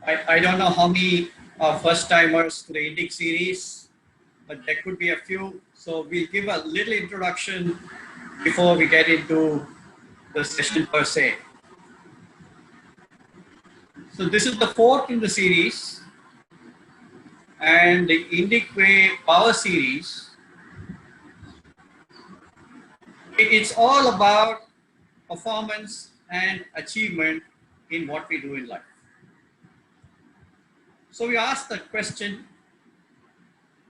I don't know how many first timers to the Indic series, but there could be a few. So we'll give a little introduction before we get into the session per se. So this is the fourth in the series, and the Indic Way Power Series. It's all about performance and achievement in what we do in life. So we asked the question,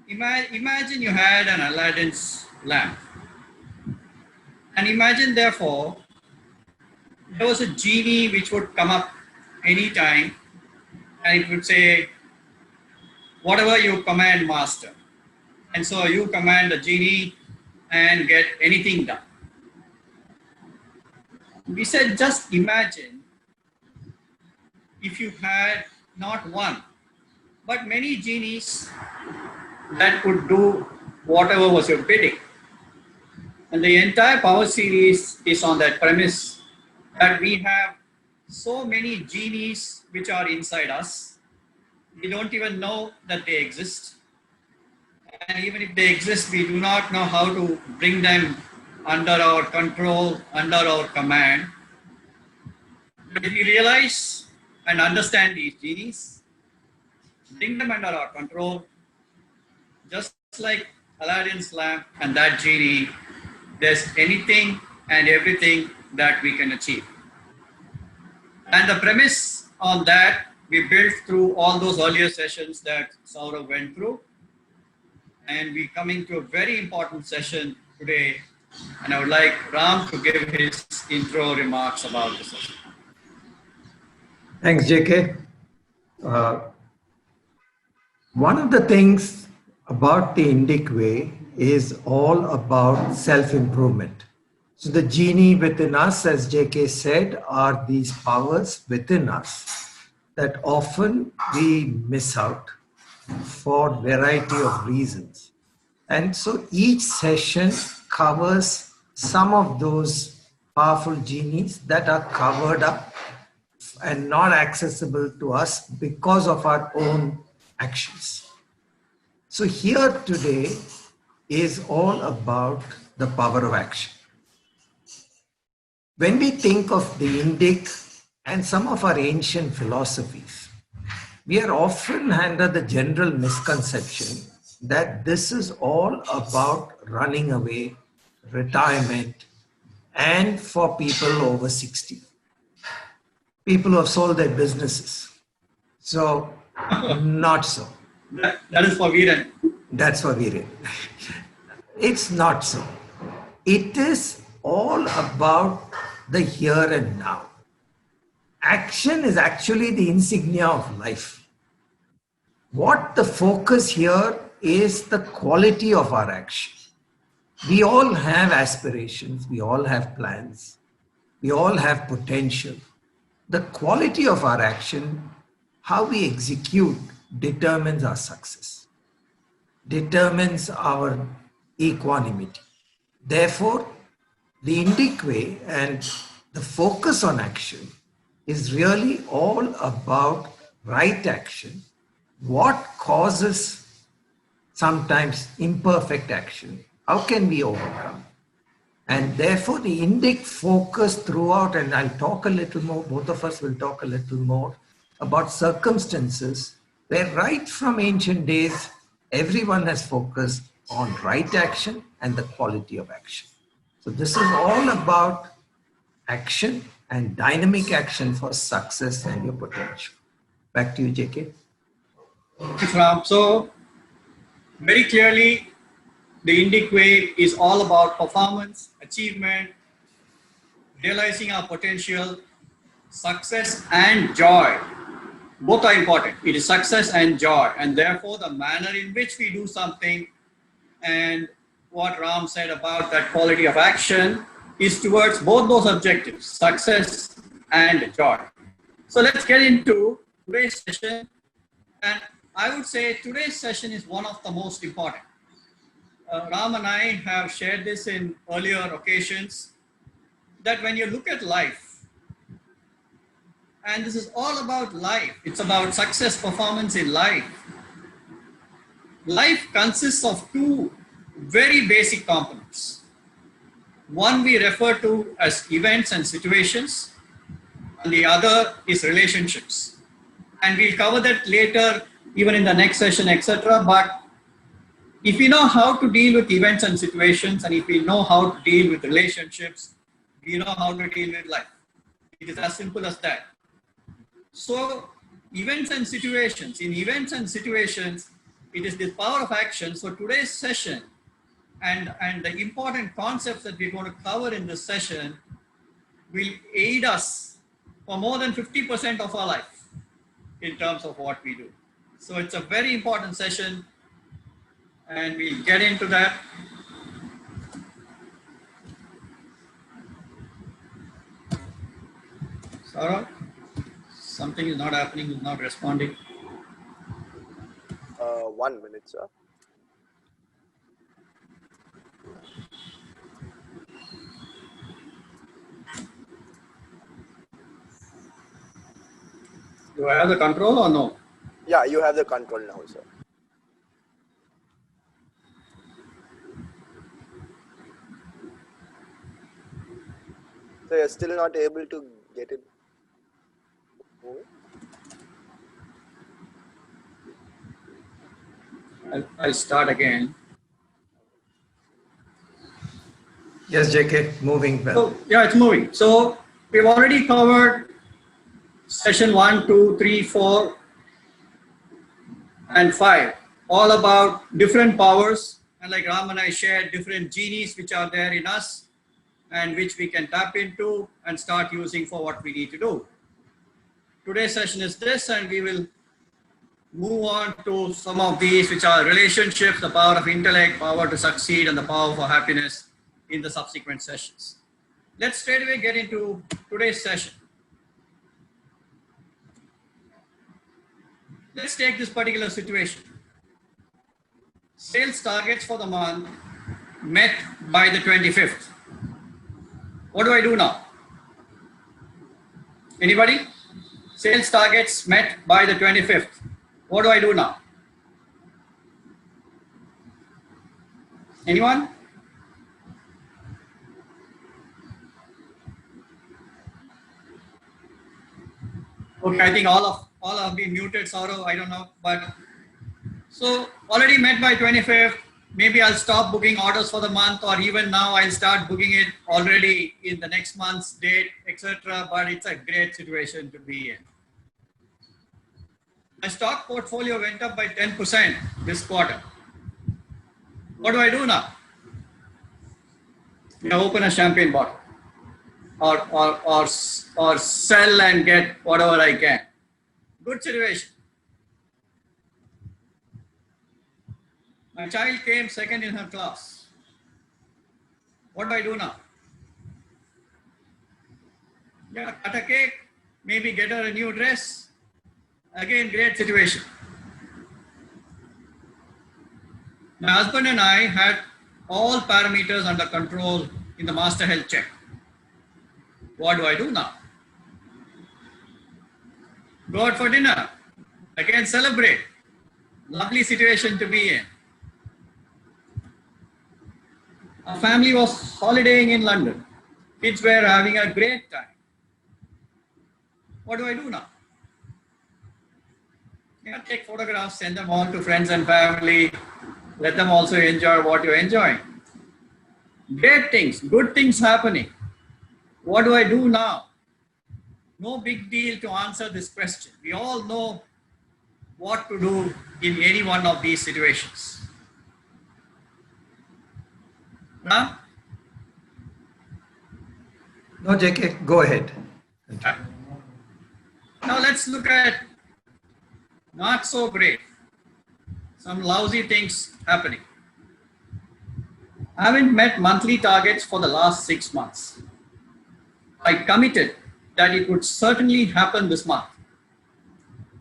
imagine you had an Aladdin's lamp. And imagine therefore, there was a genie which would come up anytime and it would say, whatever you command, master. And so you command the genie and get anything done. We said, just imagine if you had not one, but many genies that could do whatever was your bidding. And the entire power series is on that premise that we have so many genies which are inside us. We don't even know that they exist. And even if they exist, we do not know how to bring them under our control, under our command. But if we realize and understand these genies, bring them under our control, just like Aladdin's lamp and that genie, there's anything and everything that we can achieve. And the premise on that, we built through all those earlier sessions that Saurav went through. And we're coming to a very important session today. And I would like Ram to give his intro remarks about the session. Thanks, JK. One of the things about the Indic way is all about self-improvement. So the genie within us, as JK said, are these powers within us that often we miss out for a variety of reasons. And so each session covers some of those powerful genies that are covered up and not accessible to us because of our own actions. So here today is all about the power of action. When we think of the Indic and some of our ancient philosophies, we are often under the general misconception that this is all about running away, retirement, and for people over 60. People who have sold their businesses. So, not so. That is for Viren. That's for Viren. It's not so. It is all about the here and now. Action is actually the insignia of life. What the focus here is the quality of our action. We all have aspirations, we all have plans, we all have potential. The quality of our action, how we execute, determines our success, determines our equanimity. Therefore, the Indic way and the focus on action is really all about right action. What causes sometimes imperfect action? How can we overcome? And therefore the Indic focus throughout, and I'll talk a little more, both of us will talk a little more about circumstances where right from ancient days, everyone has focused on right action and the quality of action. So this is all about action and dynamic action for success and your potential. Back to you, JK. Thanks, Ram. So, very clearly, the Indic way is all about performance, achievement, realizing our potential, success and joy. Both are important. It is success and joy. And therefore, the manner in which we do something and what Ram said about that quality of action is towards both those objectives, success and joy. So let's get into today's session. And I would say today's session is one of the most important. Ram and I have shared this in earlier occasions, that when you look at life, And this is all about life. It's about success performance in life. Life consists of two very basic components. One we refer to as events and situations, and the other is relationships. And we'll cover that later, even in the next session, etc. But if we know how to deal with events and situations, and if we know how to deal with relationships, we know how to deal with life. It is as simple as that. So, events and situations. In events and situations, it is the power of action. So, today's session and the important concepts that we're going to cover in this session will aid us for more than 50% of our life in terms of what we do. So, it's a very important session, and we'll get into that. Sarah, something is not happening, is not responding. 1 minute, sir. Do I have the control or no? Yeah, you have the control now, sir. So you're still not able to get it moving? I'll start again. Yes, JK, moving well. So, yeah, it's moving. So we've already covered session 1, 2, 3, 4, and 5, all about different powers. And like Ram and I shared, different genies which are there in us and which we can tap into and start using for what we need to do. Today's session is this, and we will move on to some of these, which are relationships, the power of intellect, power to succeed, and the power for happiness in the subsequent sessions. Let's straight away get into today's session. Let's take this particular situation. Sales targets for the month met by the 25th. What do I do now? Anybody? Sales targets met by the 25th. What do I do now? Anyone? Okay, I think all have been muted, Saurav, I don't know. But so already met by 25th, maybe I'll stop booking orders for the month, or even now I'll start booking it already in the next month's date, etc. But it's a great situation to be in. My stock portfolio went up by 10% this quarter. What do I do now? You know, open a champagne bottle, or sell and get whatever I can. Good situation. My child came second in her class. What do I do now? Yeah, cut a cake, maybe get her a new dress. Again, great situation. My husband and I had all parameters under control in the master health check. What do I do now? Go out for dinner. Again, celebrate. Lovely situation to be in. Our family was holidaying in London. Kids were having a great time. What do I do now? Yeah, take photographs, send them all to friends and family. Let them also enjoy what you're enjoying. Great things, good things happening. What do I do now? No big deal to answer this question. We all know what to do in any one of these situations. Now, No, JK, go ahead. now let's look at not so great, some lousy things happening. I haven't met monthly targets for the last 6 months. I committed that it would certainly happen this month.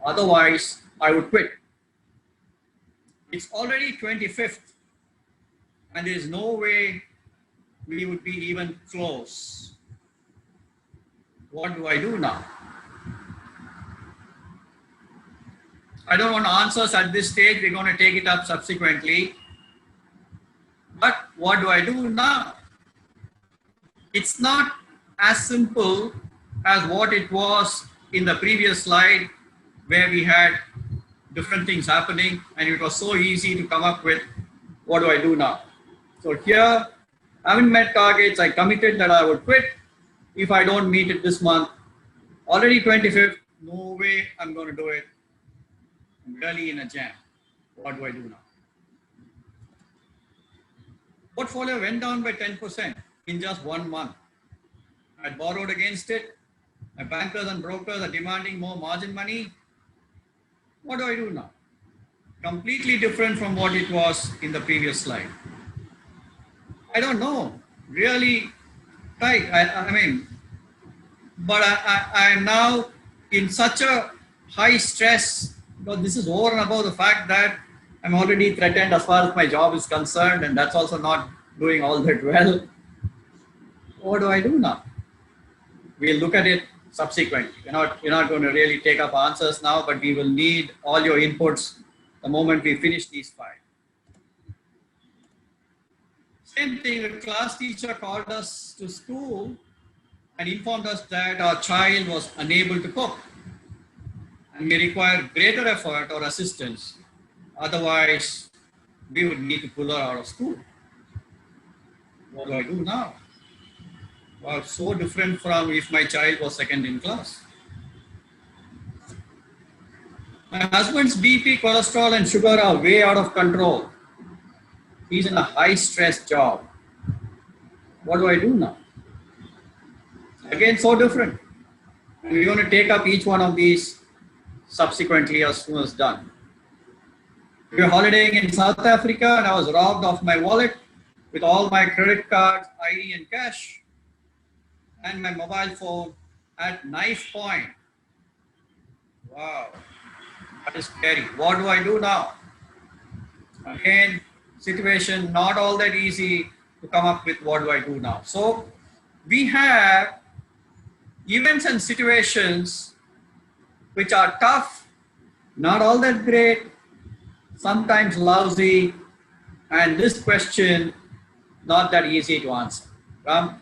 Otherwise, I would quit. It's already 25th, and there is no way we would be even close. What do I do now? I don't want answers at this stage. We're going to take it up subsequently. But what do I do now? It's not as simple as what it was in the previous slide, where we had different things happening and it was so easy to come up with what do I do now. So here, I haven't met targets. I committed that I would quit if I don't meet it this month. Already 25th, no way I'm going to do it. I'm really in a jam. What do I do now? Portfolio went down by 10% in just 1 month. I borrowed against it. My bankers and brokers are demanding more margin money. What do I do now? Completely different from what it was in the previous slide. I don't know. Really tight. I mean, but I am now in such a high stress because this is over and above the fact that I'm already threatened as far as my job is concerned, and that's also not doing all that well. What do I do now? We'll look at it subsequently. You're not going to really take up answers now, but we will need all your inputs the moment we finish these 5. Same thing, a class teacher called us to school and informed us that our child was unable to cope and may require greater effort or assistance. Otherwise, we would need to pull her out of school. What do I do now? Well, so different from if my child was second in class. My husband's BP, cholesterol, and sugar are way out of control. He's in a high stress job. What do I do now? Again, so different. And we're going to take up each one of these subsequently as soon as done. We were holidaying in South Africa and I was robbed of my wallet with all my credit cards, ID and cash, and my mobile phone at knife point. Wow, that is scary. What do I do now? Again, situation not all that easy to come up with what do I do now. So we have events and situations which are tough, not all that great, sometimes lousy, and this question not that easy to answer. Ram?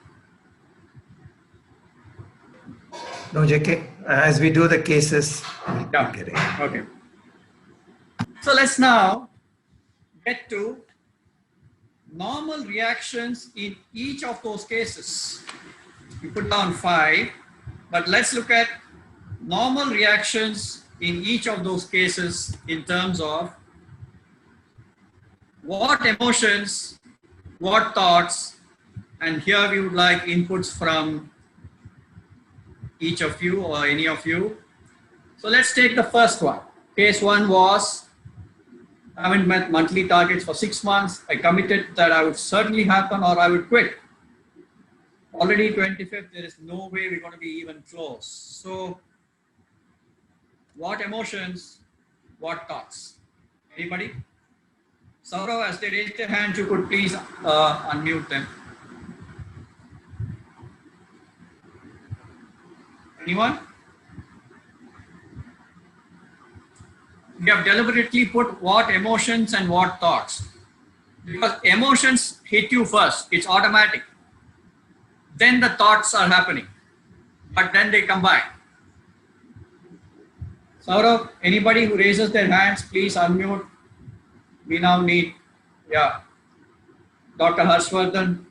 No, JK, as we do the cases, we'll Yeah. get it. Okay. So let's now get to normal reactions in each of those cases. We put down 5, but let's look at normal reactions in each of those cases in terms of what emotions, what thoughts, and here we would like inputs from each of you or any of you. So let's take the first one. Case 1 was, I haven't met monthly targets for 6 months. I committed that I would certainly happen or I would quit. Already 25th, there is no way we're going to be even close. So what emotions, what thoughts? Anybody? Saurav, as they raise their hands, you could please unmute them. Anyone? We have deliberately put what emotions and what thoughts. Because emotions hit you first, it's automatic. Then the thoughts are happening, but then they combine. Saurav, anybody who raises their hands, please unmute. We now need, yeah, Dr. Harshvardhan.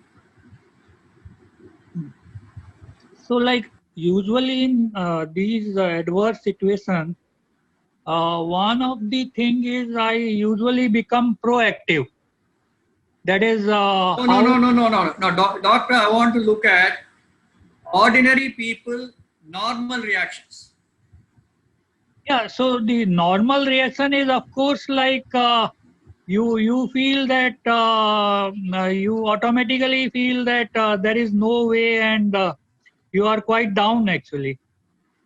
So like usually in these adverse situations, one of the thing is I usually become proactive. That is No, doctor, I want to look at ordinary people, normal reactions. Yeah, so the normal reaction is of course like you feel that you automatically feel that there is no way and you are quite down actually.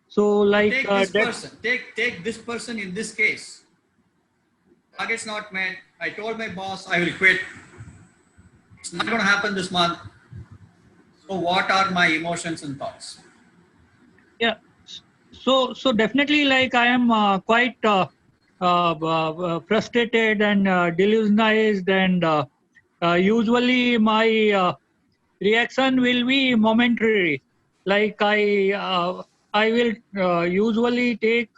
So like Take this person, take this person in this case. Target's not met. I told my boss I will quit. It's not going to happen this month. So what are my emotions and thoughts? yeah, so definitely like I am quite frustrated and delusionized, and usually my reaction will be momentary. Like I will usually take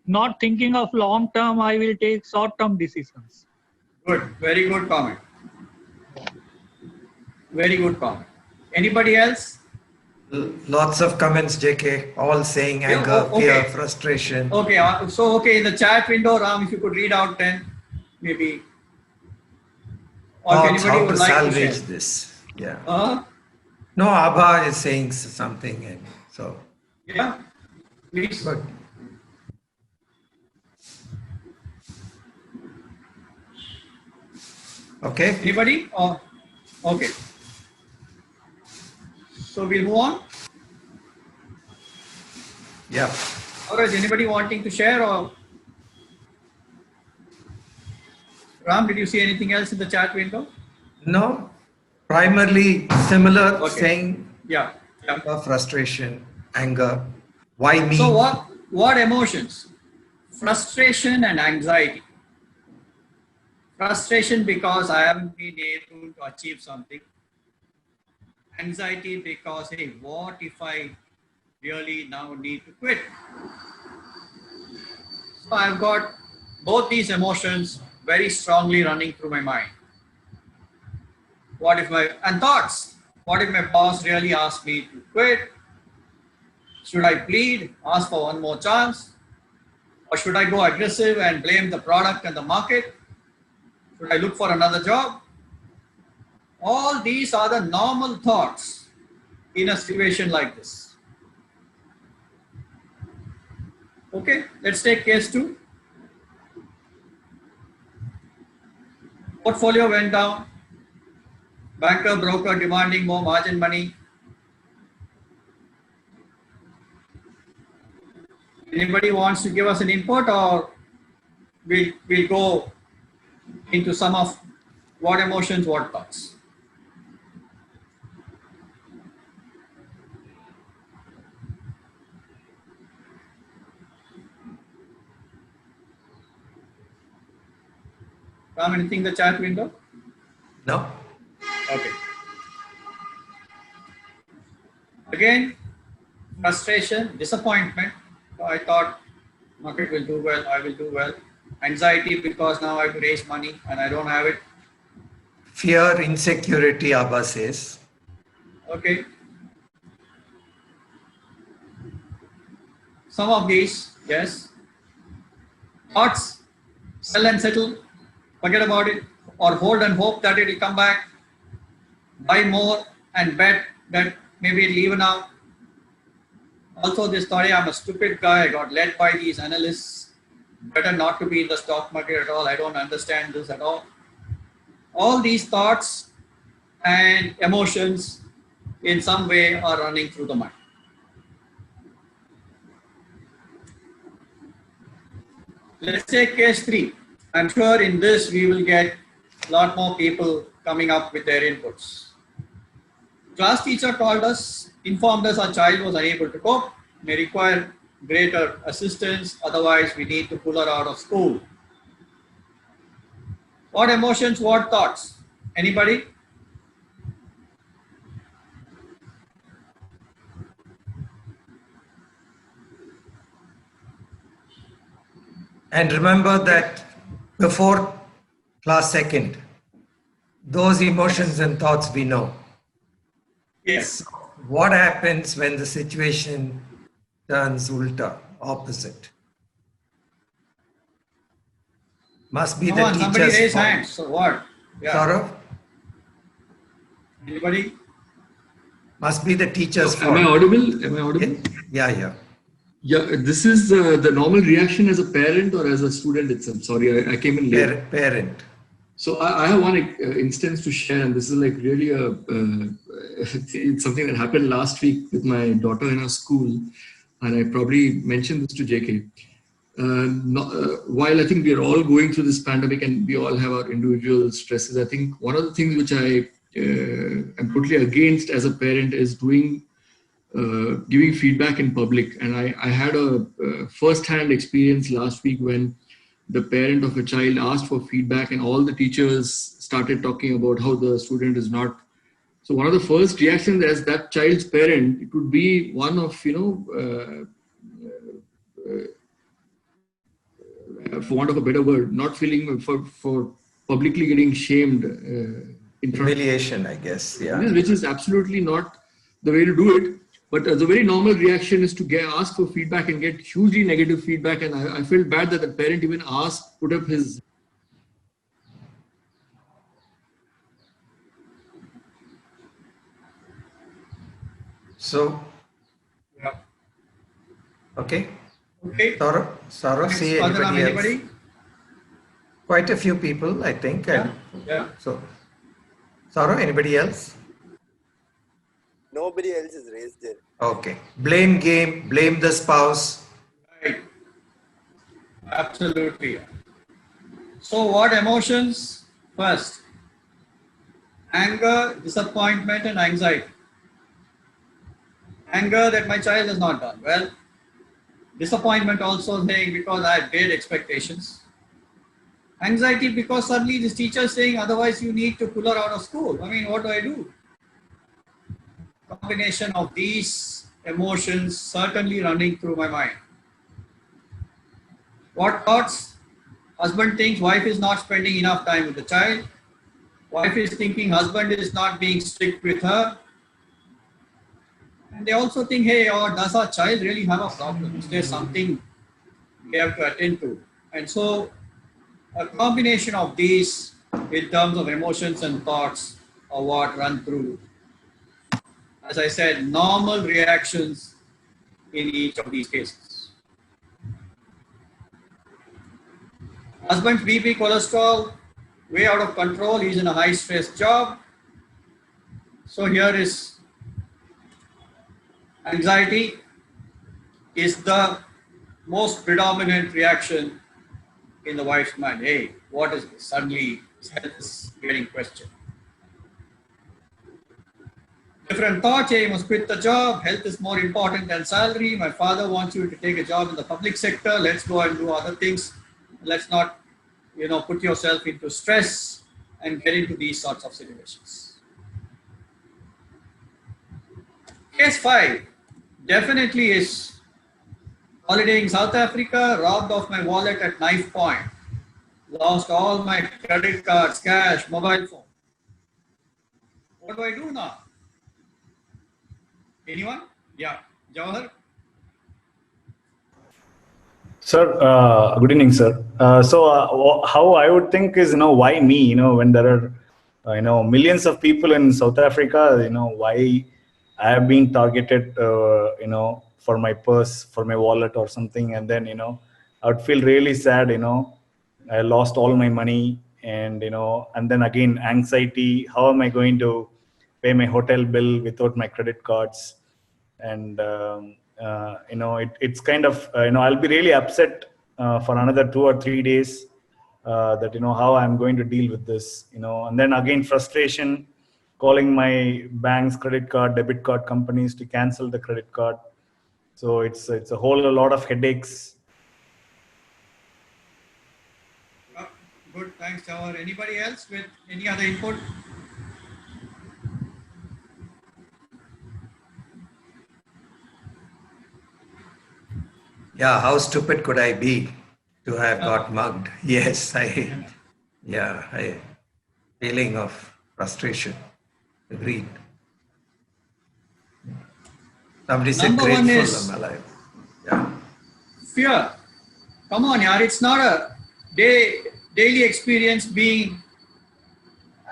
not thinking of long term. I will take short term decisions. Good. Very good comment. Very good comment. Anybody else? Lots of comments, JK, all saying Yeah, anger, okay. fear, frustration. Okay. Okay, in the chat window, Ram, if you could read out 10, maybe. Or if Thoughts anybody how would to like to salvage share. this. Yeah. Uh, No, Abha is saying something, and so yeah. Please. good. Okay. Anybody? Okay. So we'll move on. Yeah. Or is anybody wanting to share? Or Ram, did you see anything else in the chat window? No, primarily similar, Okay. saying Yeah. frustration, anger. Why me? So what emotions? Frustration and anxiety. Frustration because I haven't been able to achieve something. Anxiety because, hey, what if I really now need to quit? So I've got both these emotions very strongly running through my mind. And thoughts. What if my boss really asked me to quit? Should I plead, ask for one more chance? Or should I go aggressive and blame the product and the market? Should I look for another job? All these are the normal thoughts in a situation like this. Okay, let's take case 2. Portfolio went down. Banker, broker demanding more margin money. Anybody wants to give us an input, or we'll go into some of what emotions, what thoughts? Ram, anything in the chat window? No. Okay. Again, frustration, disappointment. I thought market will do well, I will do well. Anxiety because now I have to raise money and I don't have it. Fear, insecurity, Abha says. Okay. Some of these, yes. Thoughts, sell and settle, forget about it, or hold and hope that it will come back. Buy more and bet that maybe it'll even out. Also, this story, I'm a stupid guy. I got led by these analysts. Better not to be in the stock market at all. I don't understand this at all. All these thoughts and emotions in some way are running through the mind. Let's take case 3. I'm sure in this we will get a lot more people coming up with their inputs. Class teacher called us, informed us our child was unable to cope, may require greater assistance, otherwise we need to pull her out of school. What emotions, what thoughts? Anybody? And remember that before class 2nd, those emotions and thoughts we know. Yes. What happens when the situation turns ulta, opposite? Must be Come the on, somebody teacher's raise fault. hands. So what? Yeah. Saurav? Anybody? Must be the teacher's fault. Am I audible? Am I audible? Yeah. Yeah, this is the normal reaction as a parent or as a student itself. Sorry, I came in late. Parent. So I have one instance to share, and this is like really it's something that happened last week with my daughter in her school, and I probably mentioned this to JK. While I think we are all going through this pandemic and we all have our individual stresses, I think one of the things which I am totally against as a parent is giving feedback in public. And I had a first-hand experience last week when the parent of a child asked for feedback and all the teachers started talking about how the student is not. So one of the first reactions as that child's parent, it would be one of, for want of a better word, not feeling for publicly getting shamed in front. Humiliation, I guess. Yeah. Which is absolutely not the way to do it. But the very normal reaction is to ask for feedback and get hugely negative feedback. And I felt bad that the parent even put up his. So, Yeah. okay. Okay. Saurav, see Padmanabh, anybody else? Quite a few people, I think. Yeah. Yeah. So, Saurav, anybody else? Nobody else is raised there. Okay. Blame game, blame the spouse. Right. Absolutely. So what emotions? First, anger, disappointment, and anxiety. Anger that my child has not done well. Disappointment also saying because I have great expectations. Anxiety because suddenly this teacher is saying otherwise you need to pull her out of school. I mean, what do I do? Combination of these emotions certainly running through my mind. What thoughts? Husband thinks wife is not spending enough time with the child. Wife is thinking husband is not being strict with her. And they also think, hey, or does our child really have a problem? Is there something we have to attend to? And so a combination of these in terms of emotions and thoughts are what run through. As I said, normal reactions in each of these cases. Husband's BP, cholesterol, way out of control. He's in a high stress job. So here is anxiety is the most predominant reaction in the wife's mind. Hey, what is this? Suddenly his health is getting questioned. Different thoughts, hey, you must quit the job. Health is more important than salary. My father wants you to take a job in the public sector. Let's go and do other things. Let's not, put yourself into stress and get into these sorts of situations. Case 5 definitely is holiday in South Africa, robbed of my wallet at knife point, lost all my credit cards, cash, mobile phone. What do I do now? Anyone? Yeah, Jawahar? Sir, good evening, sir. How I would think is, why me, when there are, millions of people in South Africa, why I have been targeted, for my purse, for my wallet or something. And then, I would feel really sad, I lost all my money and, and then again, anxiety, how am I going to pay my hotel bill without my credit cards? And, it's kind of, I'll be really upset for another 2 or 3 days that, how I'm going to deal with this, and then again, frustration, calling my bank's credit card, debit card companies to cancel the credit card. So it's a lot of headaches. Good, thanks, Jawahar. Anybody else with any other input? Yeah, how stupid could I be to have got mugged? Yes, feeling of frustration. Agreed. Somebody said Number one grateful is- I'm alive. Yeah. Fear. Come on, yaar. It's not a daily experience being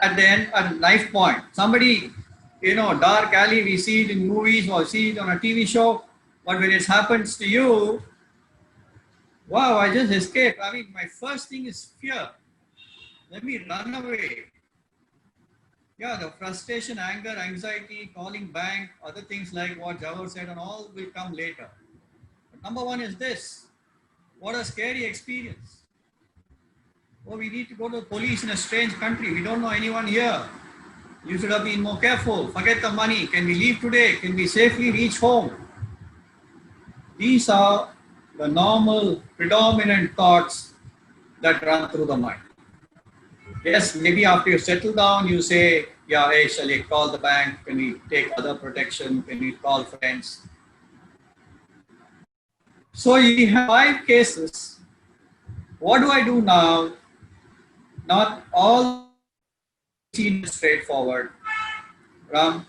at the end at knife point. Somebody, dark alley, we see it in movies or see it on a TV show. But when it happens to you, wow, I just escaped. I mean, my first thing is fear. Let me run away. Yeah, the frustration, anger, anxiety, calling bank, other things like what Jawahar said and all will come later. But number one is this. What a scary experience. Oh, we need to go to the police in a strange country. We don't know anyone here. You should have been more careful. Forget the money. Can we leave today? Can we safely reach home? These are the normal, predominant thoughts that run through the mind. Yes, maybe after you settle down, you say, yeah, hey, shall I call the bank? Can we take other protection? Can we call friends? So you have 5 cases. What do I do now? Not all straightforward. Ram?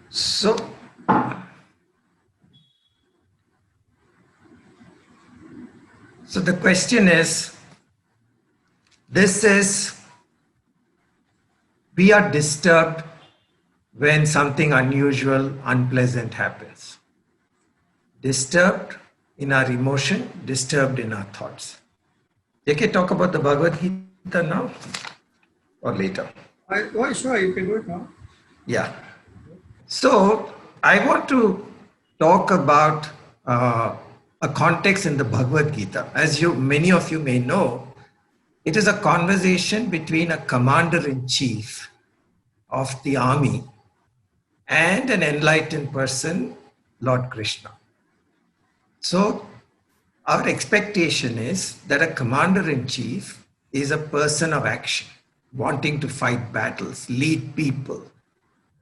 So, so the question is, we are disturbed when something unusual, unpleasant happens. Disturbed in our emotion, disturbed in our thoughts. JK, talk about the Bhagavad Gita now or later? Sure, you can do it now. Yeah. So I want to talk about a context in the Bhagavad Gita. As many of you may know, it is a conversation between a commander-in-chief of the army and an enlightened person, Lord Krishna. So our expectation is that a commander-in-chief is a person of action, wanting to fight battles, lead people,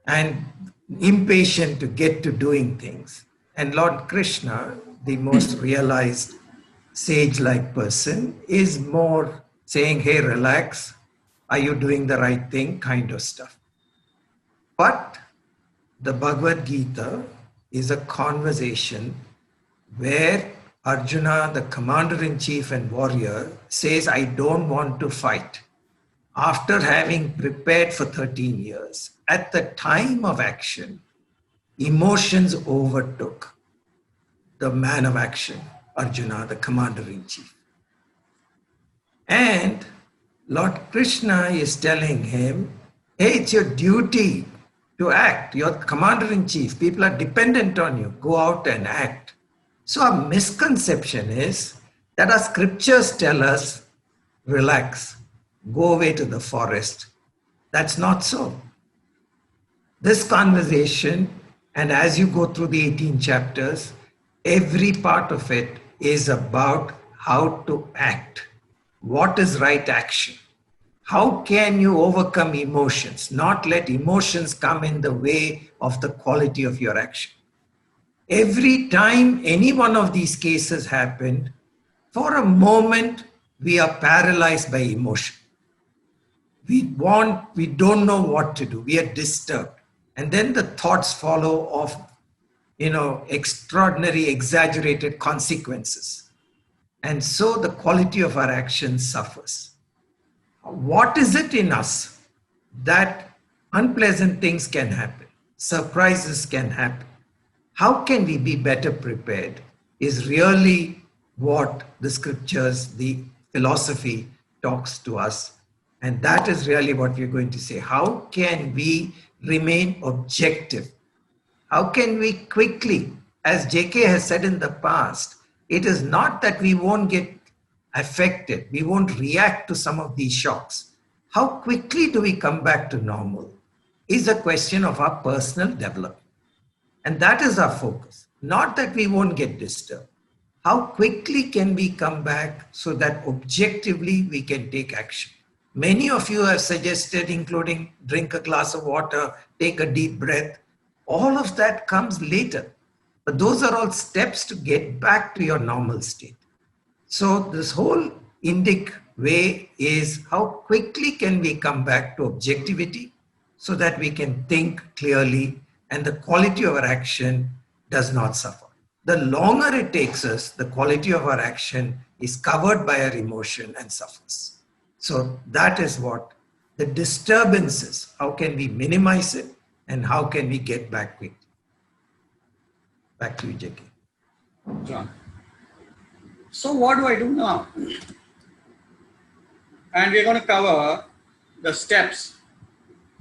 and impatient to get to doing things. And Lord Krishna, the most realized sage-like person, is more saying, hey, relax, are you doing the right thing, kind of stuff. But the Bhagavad Gita is a conversation where Arjuna, the commander-in-chief and warrior, says, I don't want to fight. After having prepared for 13 years, at the time of action, emotions overtook the man of action, Arjuna, the commander-in-chief. And Lord Krishna is telling him, hey, it's your duty to act. You're commander-in-chief. People are dependent on you. Go out and act. So our misconception is that our scriptures tell us, relax, go away to the forest. That's not so. This conversation, and as you go through the 18 chapters, every part of it is about how to act. What is right action? How can you overcome emotions? Not let emotions come in the way of the quality of your action. Every time any one of these cases happened, for a moment, we are paralyzed by emotion. We don't know what to do. We are disturbed. And then the thoughts follow of, extraordinary, exaggerated consequences. And so the quality of our action suffers. What is it in us that unpleasant things can happen, surprises can happen? How can we be better prepared is really what the scriptures, the philosophy talks to us. And that is really what we're going to say. How can we remain objective? How can we quickly, as JK has said in the past, it is not that we won't get affected, we won't react to some of these shocks. How quickly do we come back to normal is a question of our personal development. And that is our focus, not that we won't get disturbed. How quickly can we come back so that objectively we can take action? Many of you have suggested, including drink a glass of water, take a deep breath. All of that comes later. But those are all steps to get back to your normal state. So this whole Indic way is how quickly can we come back to objectivity so that we can think clearly and the quality of our action does not suffer. The longer it takes us, the quality of our action is covered by our emotion and suffers. So that is what the disturbances, how can we minimize it and how can we get back quickly? Back to you, JK. John. So what do I do now? And we're going to cover the steps: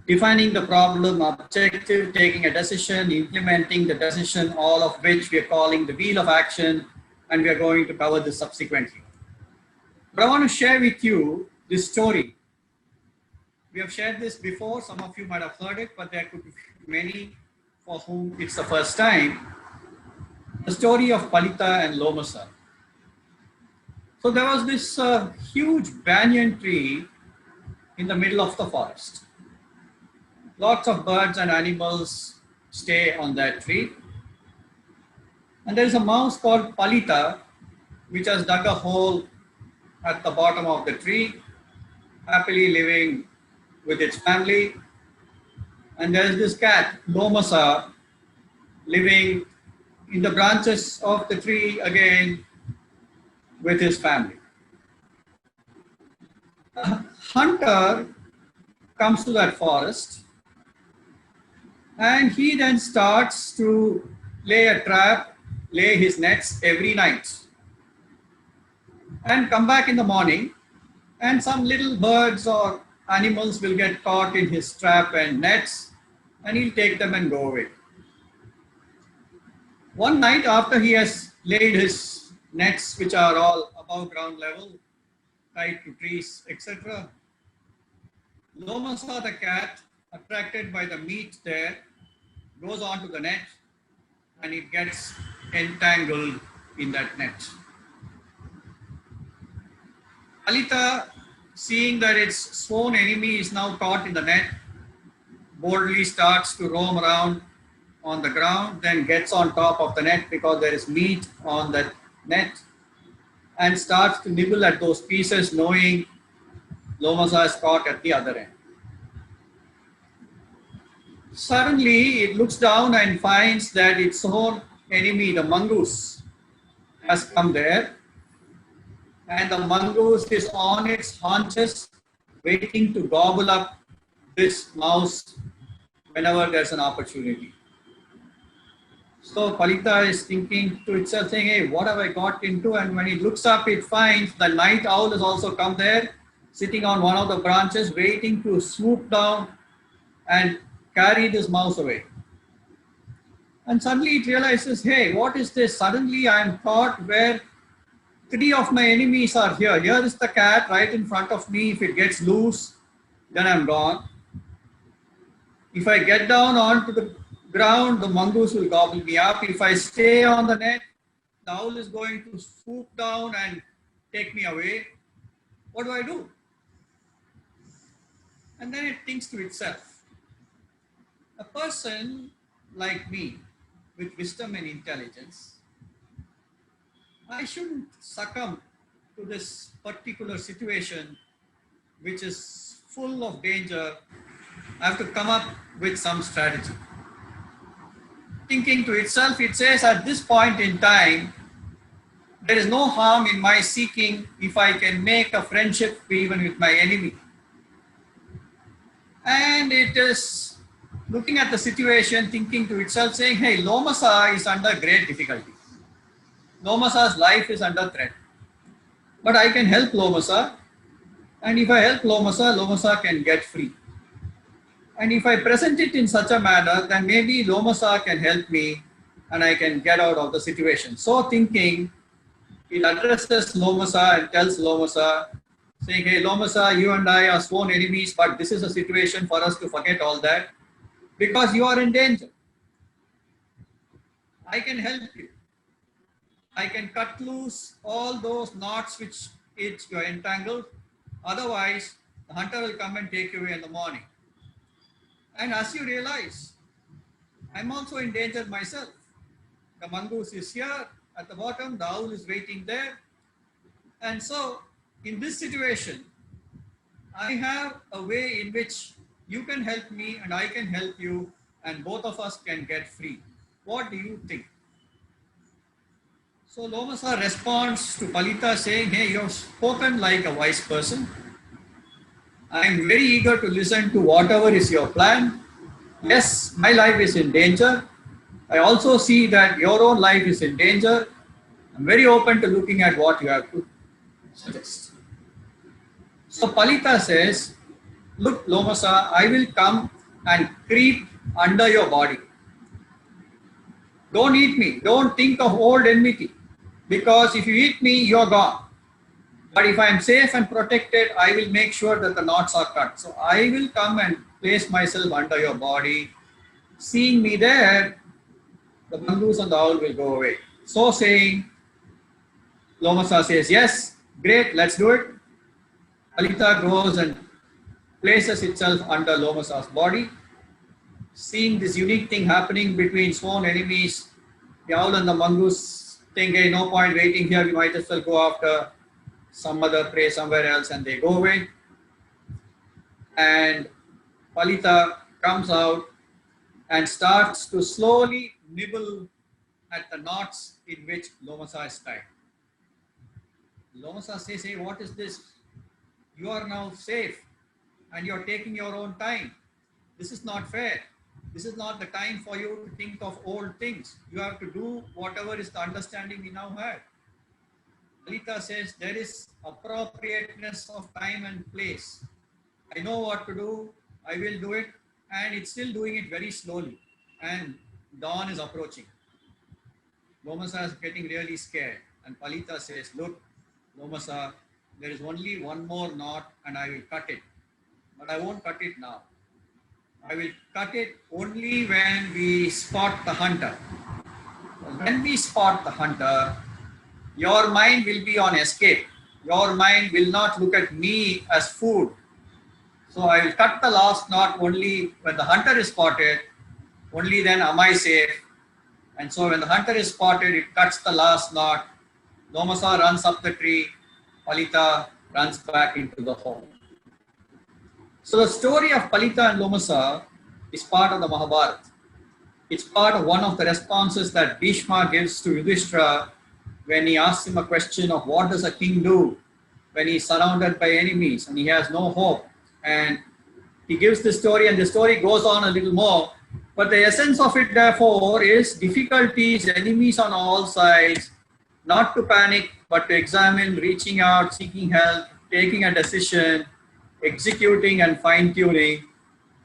defining the problem, objective, taking a decision, implementing the decision, all of which we are calling the wheel of action, and we are going to cover this subsequently. But I want to share with you this story. We have shared this before. Some of you might have heard it, but there could be many for whom it's the first time. the story of Palita and Lomasa. So there was this huge banyan tree in the middle of the forest. Lots of birds and animals stay on that tree. And there is a mouse called Palita, which has dug a hole at the bottom of the tree, happily living with its family. And there is this cat, Lomasa, living in the branches of the tree again with his family. A hunter comes to that forest and he then starts to lay a trap, lay his nets every night and come back in the morning, and some little birds or animals will get caught in his trap and nets and he'll take them and go away. One night after he has laid his nets, which are all above ground level, tied to trees, etc., Lomasa the cat, attracted by the meat there, goes onto the net and it gets entangled in that net. Palita, seeing that its sworn enemy is now caught in the net, boldly starts to roam around on the ground, then gets on top of the net because there is meat on that net and starts to nibble at those pieces, knowing Lomasa is caught at the other end. Suddenly, it looks down and finds that its own enemy, the mongoose, has come there, and the mongoose is on its haunches waiting to gobble up this mouse whenever there's an opportunity. So Palita is thinking to itself, saying, hey, what have I got into? And when it looks up, it finds the night owl has also come there, sitting on one of the branches, waiting to swoop down and carry this mouse away. And suddenly it realizes, hey, what is this? Suddenly I am caught where 3 of my enemies are here. Here is the cat right in front of me. If it gets loose, then I'm gone. If I get down onto the ground, the mongoose will gobble me up. If I stay on the net, the owl is going to swoop down and take me away. What do I do? And then it thinks to itself, a person like me with wisdom and intelligence, I shouldn't succumb to this particular situation which is full of danger. I have to come up with some strategy. Thinking to itself, it says, at this point in time, there is no harm in my seeking if I can make a friendship even with my enemy. And it is looking at the situation, thinking to itself, saying, hey, Lomasa is under great difficulty. Lomasa's life is under threat. But I can help Lomasa. And if I help Lomasa, Lomasa can get free. And if I present it in such a manner, then maybe Lomasa can help me and I can get out of the situation. So thinking, it addresses Lomasa and tells Lomasa, saying, hey, Lomasa, you and I are sworn enemies, but this is a situation for us to forget all that because you are in danger. I can help you. I can cut loose all those knots which you are entangled. Otherwise, the hunter will come and take you away in the morning. And as you realize, I'm also in danger myself. The mongoose is here at the bottom, the owl is waiting there. And so, in this situation, I have a way in which you can help me and I can help you and both of us can get free. What do you think? So Lomasa responds to Palita saying, hey, you have spoken like a wise person. I am very eager to listen to whatever is your plan. Yes, my life is in danger. I also see that your own life is in danger. I'm very open to looking at what you have to suggest. So Palita says, look, Lomasa, I will come and creep under your body. Don't eat me. Don't think of old enmity. Because if you eat me, you're gone. But if I'm safe and protected, I will make sure that the knots are cut. So I will come and place myself under your body. Seeing me there, the mongoose and the owl will go away. So saying, Lomasa says, yes, great, let's do it. Palita goes and places itself under Lomasa's body. Seeing this unique thing happening between sworn enemies, the owl and the mongoose think, hey, no point waiting here, we might as well go after some other prey somewhere else, and they go away. And Palita comes out and starts to slowly nibble at the knots in which Lomasa is tied. Lomasa says, hey, what is this? You are now safe and you're taking your own time. This is not fair. This is not the time for you to think of old things. You have to do whatever is the understanding we now have. Palita says there is appropriateness of time and place. I know what to do. I will do it. And it's still doing it very slowly. And dawn is approaching. Lomasa is getting really scared. And Palita says, look, Lomasa, there is only one more knot and I will cut it. But I won't cut it now. I will cut it only when we spot the hunter. When we spot the hunter, your mind will be on escape. Your mind will not look at me as food. So I will cut the last knot only when the hunter is spotted. Only then am I safe. And so when the hunter is spotted, it cuts the last knot. Lomasa runs up the tree. Palita runs back into the home. So the story of Palita and Lomasa is part of the Mahabharata. It's part of one of the responses that Bhishma gives to Yudhishthira when he asks him a question of what does a king do when he's surrounded by enemies and he has no hope. And he gives the story and the story goes on a little more. But the essence of it, therefore, is difficulties, enemies on all sides, not to panic, but to examine, reaching out, seeking help, taking a decision, executing and fine-tuning.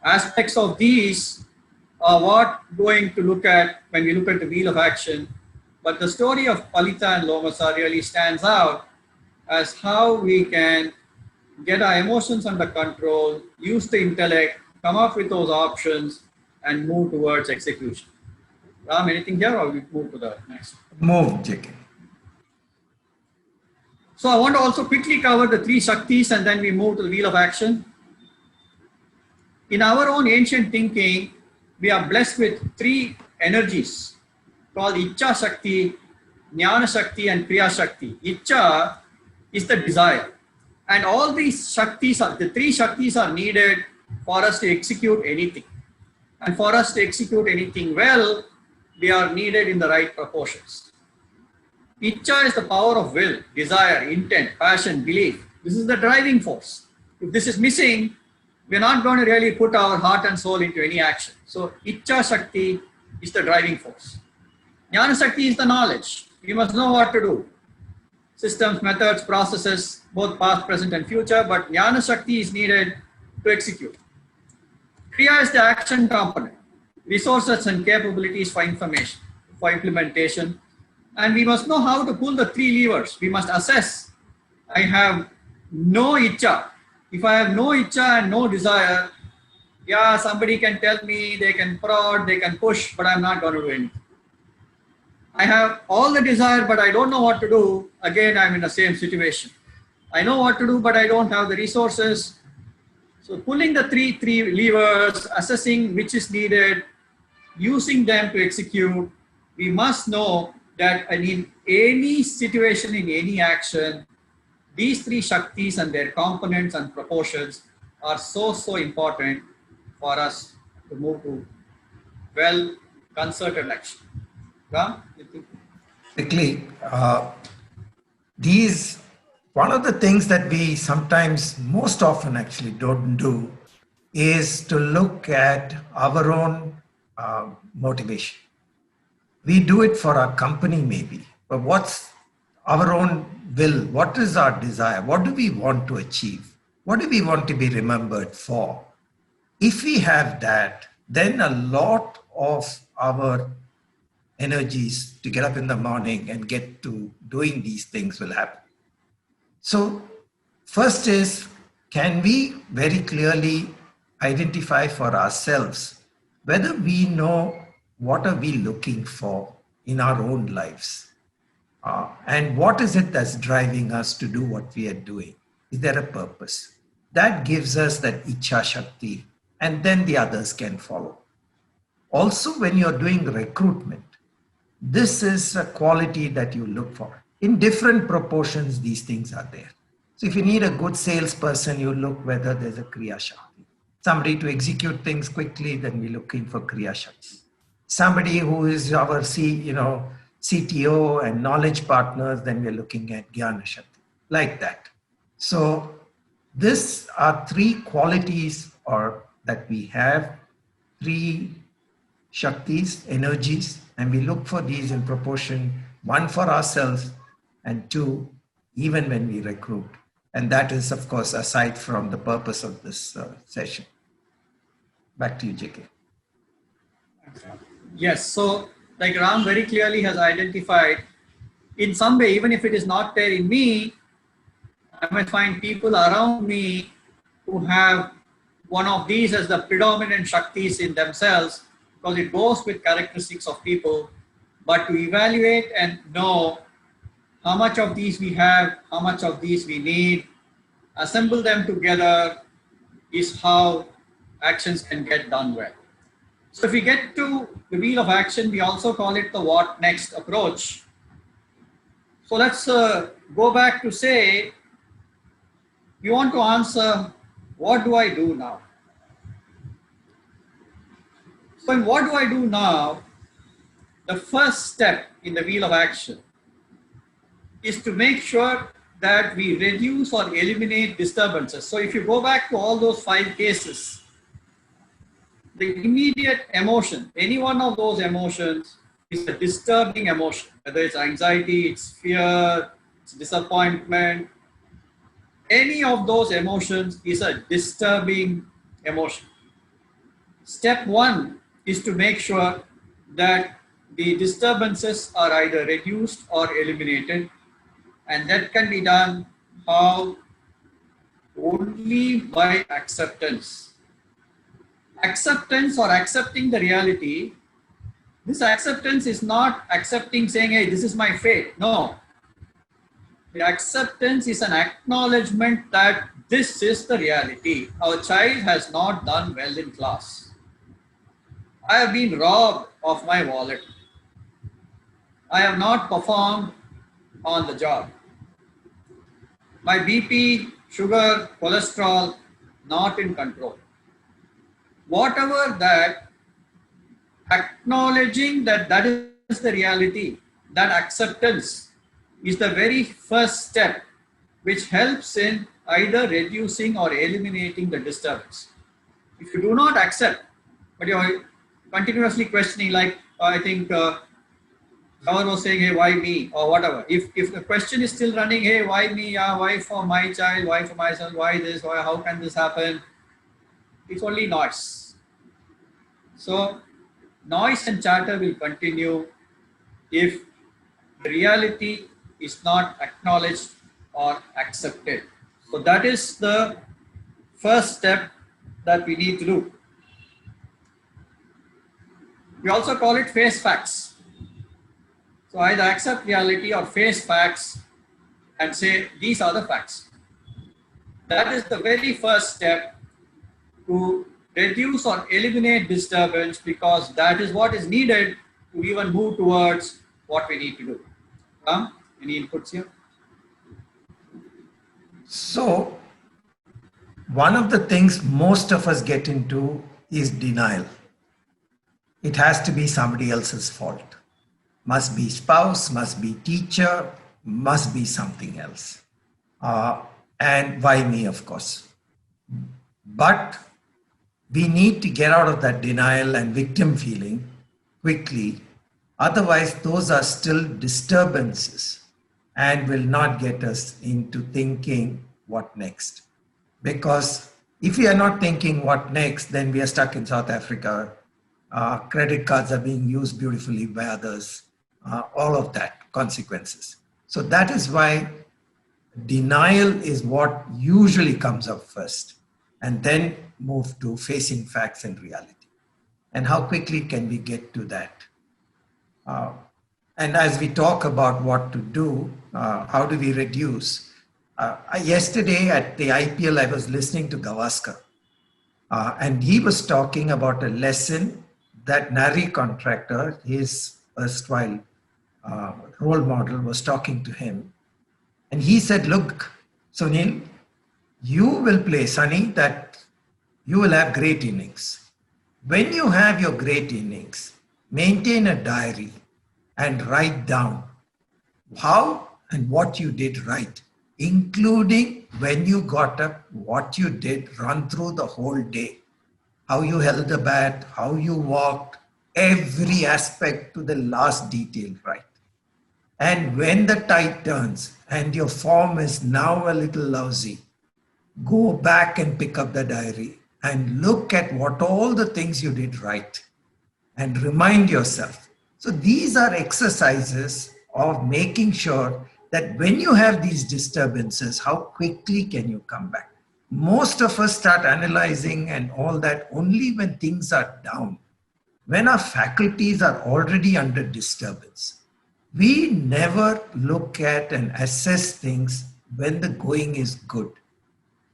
Aspects of these are what we're going to look at when we look at the wheel of action. But the story of Palita and Lomasa really stands out as how we can get our emotions under control, use the intellect, come up with those options, and move towards execution. Ram, anything here or we move to the next? Move, JK. So I want to also quickly cover the three Shaktis and then we move to the wheel of action. In our own ancient thinking, we are blessed with three energies called Icha Shakti, Jnana Shakti and Kriya Shakti. Icha is the desire. And all these Shaktis, the three Shaktis are needed for us to execute anything. And for us to execute anything well, they are needed in the right proportions. Icha is the power of will, desire, intent, passion, belief. This is the driving force. If this is missing, we're not going to really put our heart and soul into any action. So Icha Shakti is the driving force. Jnana Shakti is the knowledge. We must know what to do. Systems, methods, processes, both past, present and future, but Jnana Shakti is needed to execute. Kriya is the action component, resources and capabilities for information, for implementation. And we must know how to pull the three levers. We must assess. I have no Icha. If I have no Icha and no desire, yeah, somebody can tell me, they can prod, they can push, but I'm not going to do anything. I have all the desire, but I don't know what to do. Again, I'm in the same situation. I know what to do, but I don't have the resources. So pulling the three levers, assessing which is needed, using them to execute, we must know that in any situation, in any action, these three Shaktis and their components and proportions are so important for us to move to well concerted action. Ram, you think? Quickly, one of the things that we sometimes, most often actually don't do is to look at our own motivation. We do it for our company maybe, but what's our own will? What is our desire? What do we want to achieve? What do we want to be remembered for? If we have that, then a lot of our energies to get up in the morning and get to doing these things will happen. So first is, can we very clearly identify for ourselves whether we know what are we looking for in our own lives? And what is it that's driving us to do what we are doing? Is there a purpose? That gives us that Ichha Shakti, and then the others can follow. Also, when you're doing recruitment, this is a quality that you look for. In different proportions, these things are there. So if you need a good salesperson, you look whether there's a Kriya Shakti. Somebody to execute things quickly, then we're looking for Kriya Shakti. Somebody who is our CTO and knowledge partners, then we're looking at Jnana Shakti, like that. So these are three qualities that we have, three Shaktis, energies, and we look for these in proportion, one for ourselves and two, even when we recruit. And that is, of course, aside from the purpose of this session. Back to you, JK. Yes, so like Ram very clearly has identified, in some way, even if it is not there in me, I might find people around me who have one of these as the predominant Shaktis in themselves, because it goes with characteristics of people. But to evaluate and know how much of these we have, how much of these we need, assemble them together is how actions can get done well. So if we get to the wheel of action, we also call it the what next approach. So let's go back to say, we want to answer, what do I do now? So in what do I do now, the first step in the wheel of action is to make sure that we reduce or eliminate disturbances. So if you go back to all those 5 cases, the immediate emotion, any one of those emotions is a disturbing emotion, whether it's anxiety, it's fear, it's disappointment. Any of those emotions is a disturbing emotion. Step 1 is to make sure that the disturbances are either reduced or eliminated, and that can be done how? Only by acceptance. Acceptance or accepting the reality, this acceptance is not accepting saying, hey, this is my fate. No. The acceptance is an acknowledgement that this is the reality. Our child has not done well in class. I have been robbed of my wallet. I have not performed on the job. My BP, sugar, cholesterol, not in control. Whatever that, acknowledging that that is the reality, that acceptance is the very first step which helps in either reducing or eliminating the disturbance. If you do not accept, but you're continuously questioning, like I think someone was saying, hey, why me, or whatever. If the question is still running, hey, why me, why for my child, why for myself, why this, why, how can this happen? It's only noise. So noise and chatter will continue if the reality is not acknowledged or accepted. So that is the first step that we need to do. We also call it face facts. So either accept reality or face facts and say, these are the facts. That is the very first step to reduce or eliminate disturbance, because that is what is needed to even move towards what we need to do. Any inputs here? So one of the things most of us get into is denial. It has to be somebody else's fault. Must be spouse, must be teacher, must be something else. And why me, of course. But we need to get out of that denial and victim feeling quickly. Otherwise, those are still disturbances and will not get us into thinking what next. Because if we are not thinking what next, then we are stuck in South Africa. Credit cards are being used beautifully by others. All of that, consequences. So that is why denial is what usually comes up first, and then move to facing facts and reality. And how quickly can we get to that? And as we talk about what to do, how do we reduce? Yesterday at the IPL, I was listening to Gavaskar, and he was talking about a lesson that Nari contractor, his erstwhile role model, was talking to him. And he said, look, Sunil, you will play, Sunny, that you will have great innings. When you have your great innings, maintain a diary and write down how and what you did right, including when you got up, what you did, run through the whole day, how you held the bat, how you walked, every aspect to the last detail right. And when the tide turns and your form is now a little lousy, go back and pick up the diary and look at what all the things you did right and remind yourself. So these are exercises of making sure that when you have these disturbances, how quickly can you come back? Most of us start analyzing and all that only when things are down, when our faculties are already under disturbance. We never look at and assess things when the going is good.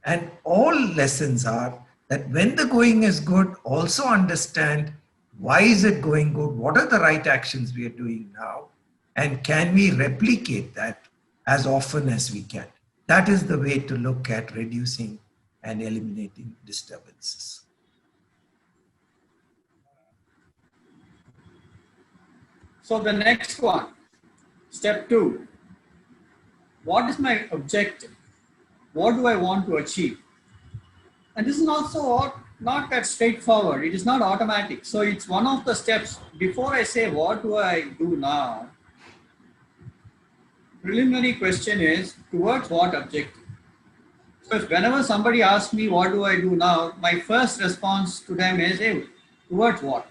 And all lessons are that when the going is good, also understand why is it going good? What are the right actions we are doing now? And can we replicate that as often as we can? That is the way to look at reducing and eliminating disturbances. So the next one, step 2. What is my objective? What do I want to achieve? And this is also not that straightforward. It is not automatic. So it's one of the steps. Before I say what do I do now, preliminary question is towards what objective? So if whenever somebody asks me what do I do now, my first response to them is, hey, towards what?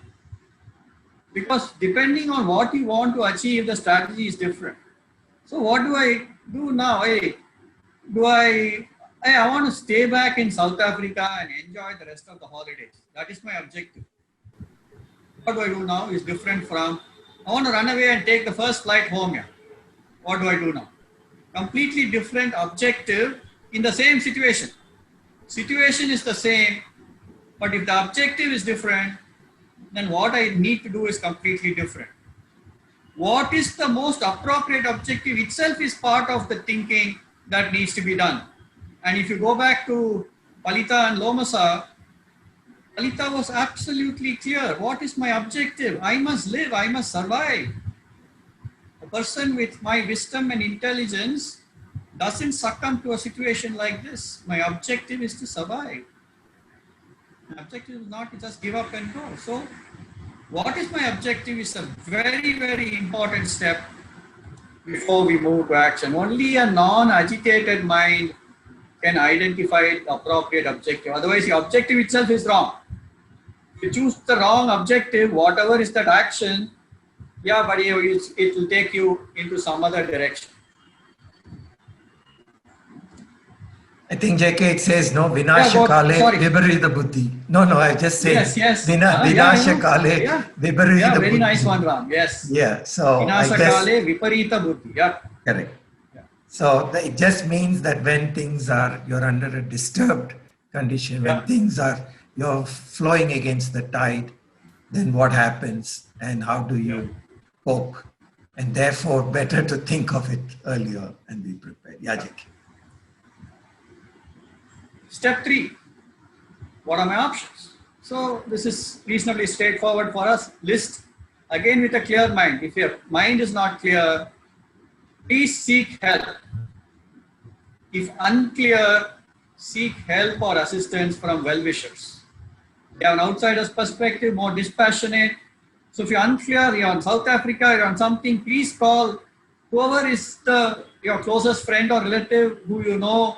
Because depending on what you want to achieve, the strategy is different. So what do I do now? Hey, I want to stay back in South Africa and enjoy the rest of the holidays. That is my objective. What do I do now is different from, I want to run away and take the first flight home here. What do I do now? Completely different objective in the same situation. Situation is the same, but if the objective is different, then what I need to do is completely different. What is the most appropriate objective itself is part of the thinking that needs to be done. And if you go back to Palita and Lomasa, Palita was absolutely clear. What is my objective? I must live, I must survive. A person with my wisdom and intelligence doesn't succumb to a situation like this. My objective is to survive. My objective is not to just give up and go. So what is my objective is a very, very important step before we move to action. Only a non-agitated mind can identify the appropriate objective. Otherwise, the objective itself is wrong. If you choose the wrong objective, whatever is that action, yeah, but it will take you into some other direction. I think JK it says no Vinasha Kale Viparita Buddhi. No, I just say yes. Vinasha Kale Viparita Buddhi. Very nice one, Ram. Yes. Yeah. So Vinasha Kale Viparita Buddhi. Yeah. Correct. Yeah. So it just means that when things are you're under a disturbed condition, when things are you're flowing against the tide, then what happens and how do you cope? And therefore, better to think of it earlier and be prepared. Yeah, JK. Step 3, what are my options? So this is reasonably straightforward for us. List again with a clear mind. If your mind is not clear, please seek help. If unclear, seek help or assistance from well-wishers. You have an outsider's perspective, more dispassionate. So if you're unclear, you're on South Africa, you're on something, please call whoever is your closest friend or relative who you know,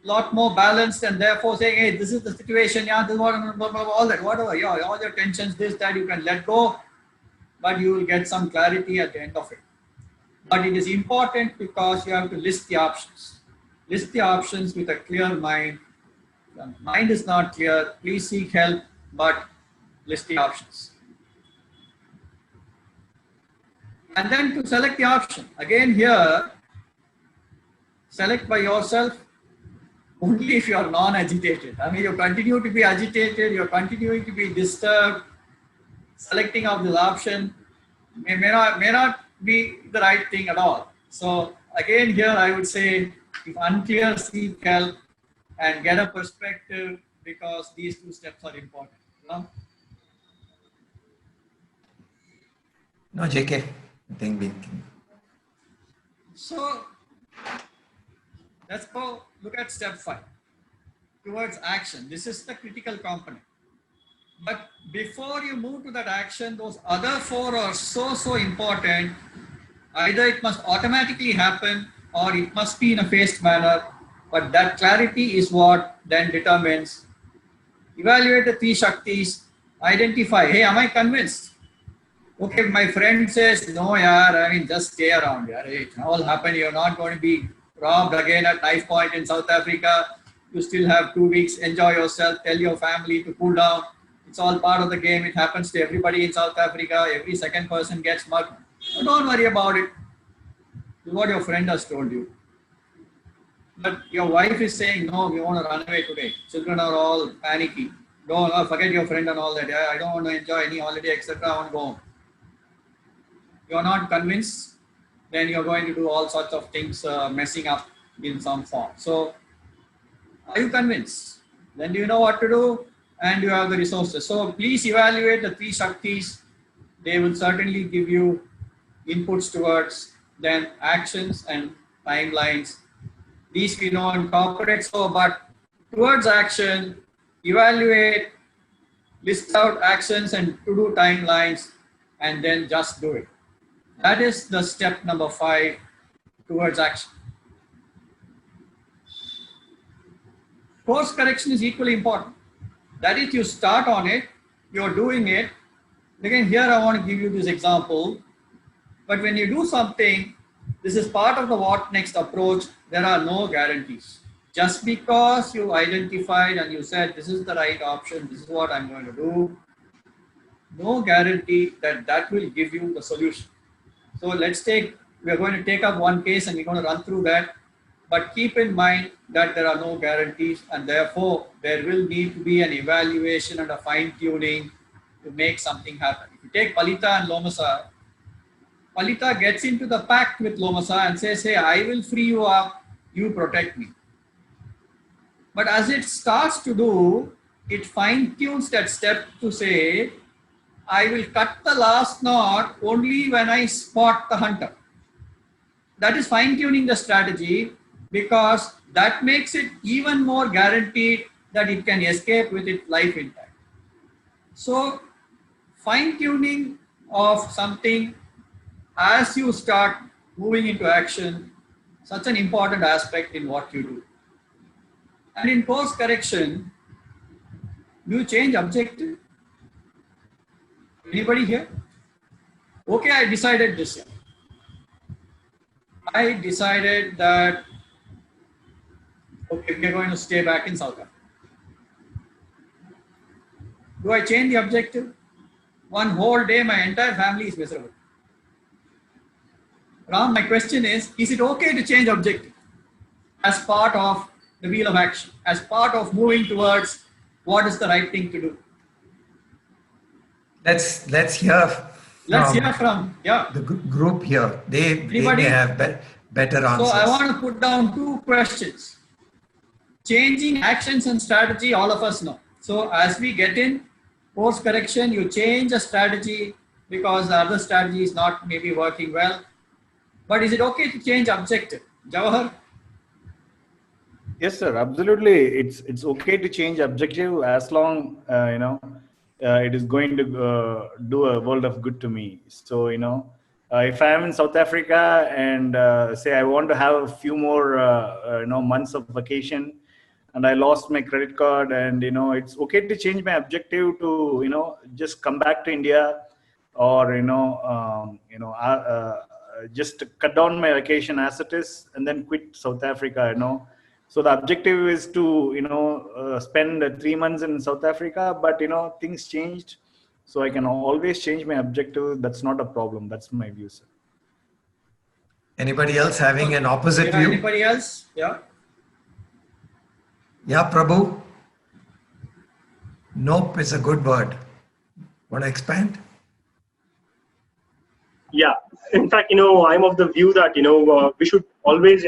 lot more balanced, and therefore saying, hey, this is the situation, yeah, this is what, all that, whatever, yeah, all your tensions, this, that, you can let go, but you will get some clarity at the end of it. But it is important because you have to list the options. List the options with a clear mind. The mind is not clear, please seek help, but list the options. and then to select the option. Again here, select by yourself only if you are non-agitated. I mean, you continue to be agitated, you're continuing to be disturbed, selecting of this option may not be the right thing at all. So again here I would say, if unclear, seek help and get a perspective, because these two steps are important. You know? No, JK, I think we So let's go look at step 5, towards action. This is the critical component. But before you move to that action, those other 4 are so important. Either it must automatically happen or it must be in a phased manner. But that clarity is what then determines. Evaluate the 3 Shaktis, identify, hey, am I convinced? Okay, my friend says, no, yaar, I mean, just stay around. Yaar. It all happen. You're not going to be robbed again at knife point in South Africa. You still have 2 weeks. Enjoy yourself. Tell your family to cool down. It's all part of the game. It happens to everybody in South Africa. Every second person gets mugged. So don't worry about it. This is what your friend has told you. But your wife is saying, no, we want to run away today. Children are all panicky. Don't forget your friend and all that. I don't want to enjoy any holiday, etc. I want to go home. You're not convinced, then you're going to do all sorts of things messing up in some form. So, are you convinced? Then do you know what to do and you have the resources. So, please evaluate the 3 Shaktis. They will certainly give you inputs towards then actions and timelines. These we know in corporate. So, but towards action, evaluate, list out actions and to-do timelines, and then just do it. That is the step number 5 towards action. Course correction is equally important. That is, you start on it, you're doing it. Again, here I want to give you this example. But when you do something, this is part of the what next approach. There are no guarantees. Just because you identified and you said, this is the right option, this is what I'm going to do, no guarantee that that will give you the solution. So we're going to take up one case and we're going to run through that. But keep in mind that there are no guarantees, and therefore there will need to be an evaluation and a fine tuning to make something happen. If you take Palita and Lomasa, Palita gets into the pact with Lomasa and says, hey, I will free you up, you protect me. But as it starts to do, it fine tunes that step to say, I will cut the last knot only when I spot the hunter. That is fine tuning the strategy, because that makes it even more guaranteed that it can escape with its life intact. So fine tuning of something as you start moving into action, such an important aspect in what you do. And in course correction, do you change objective? Anybody here? Okay, I decided this year. I decided that, okay, we're going to stay back in South Africa. Do I change the objective? One whole day, my entire family is miserable. Ram, my question is it okay to change objective as part of the wheel of action, as part of moving towards what is the right thing to do? let's hear from the group here. They may have better answers. So I want to put down 2 questions. Changing actions and strategy, all of us know. So as we get in course correction, you change a strategy because the other strategy is not maybe working well. But is it okay to change objective? Jawahar? Yes, sir. Absolutely. It's okay to change objective as long it is going to do a world of good to me. So if I am in South Africa and say I want to have a few more months of vacation, and I lost my credit card, and it's okay to change my objective to just come back to India, or just cut down my vacation as it is and then quit South Africa. So the objective is to spend 3 months in South Africa, but things changed, so I can always change my objective. That's not a problem. That's my view, sir. Anybody else having an opposite Yeah, view? anybody else? Yeah. Yeah, Prabhu? Nope is a good word. Want to expand? Yeah, in fact, I'm of the view that we should always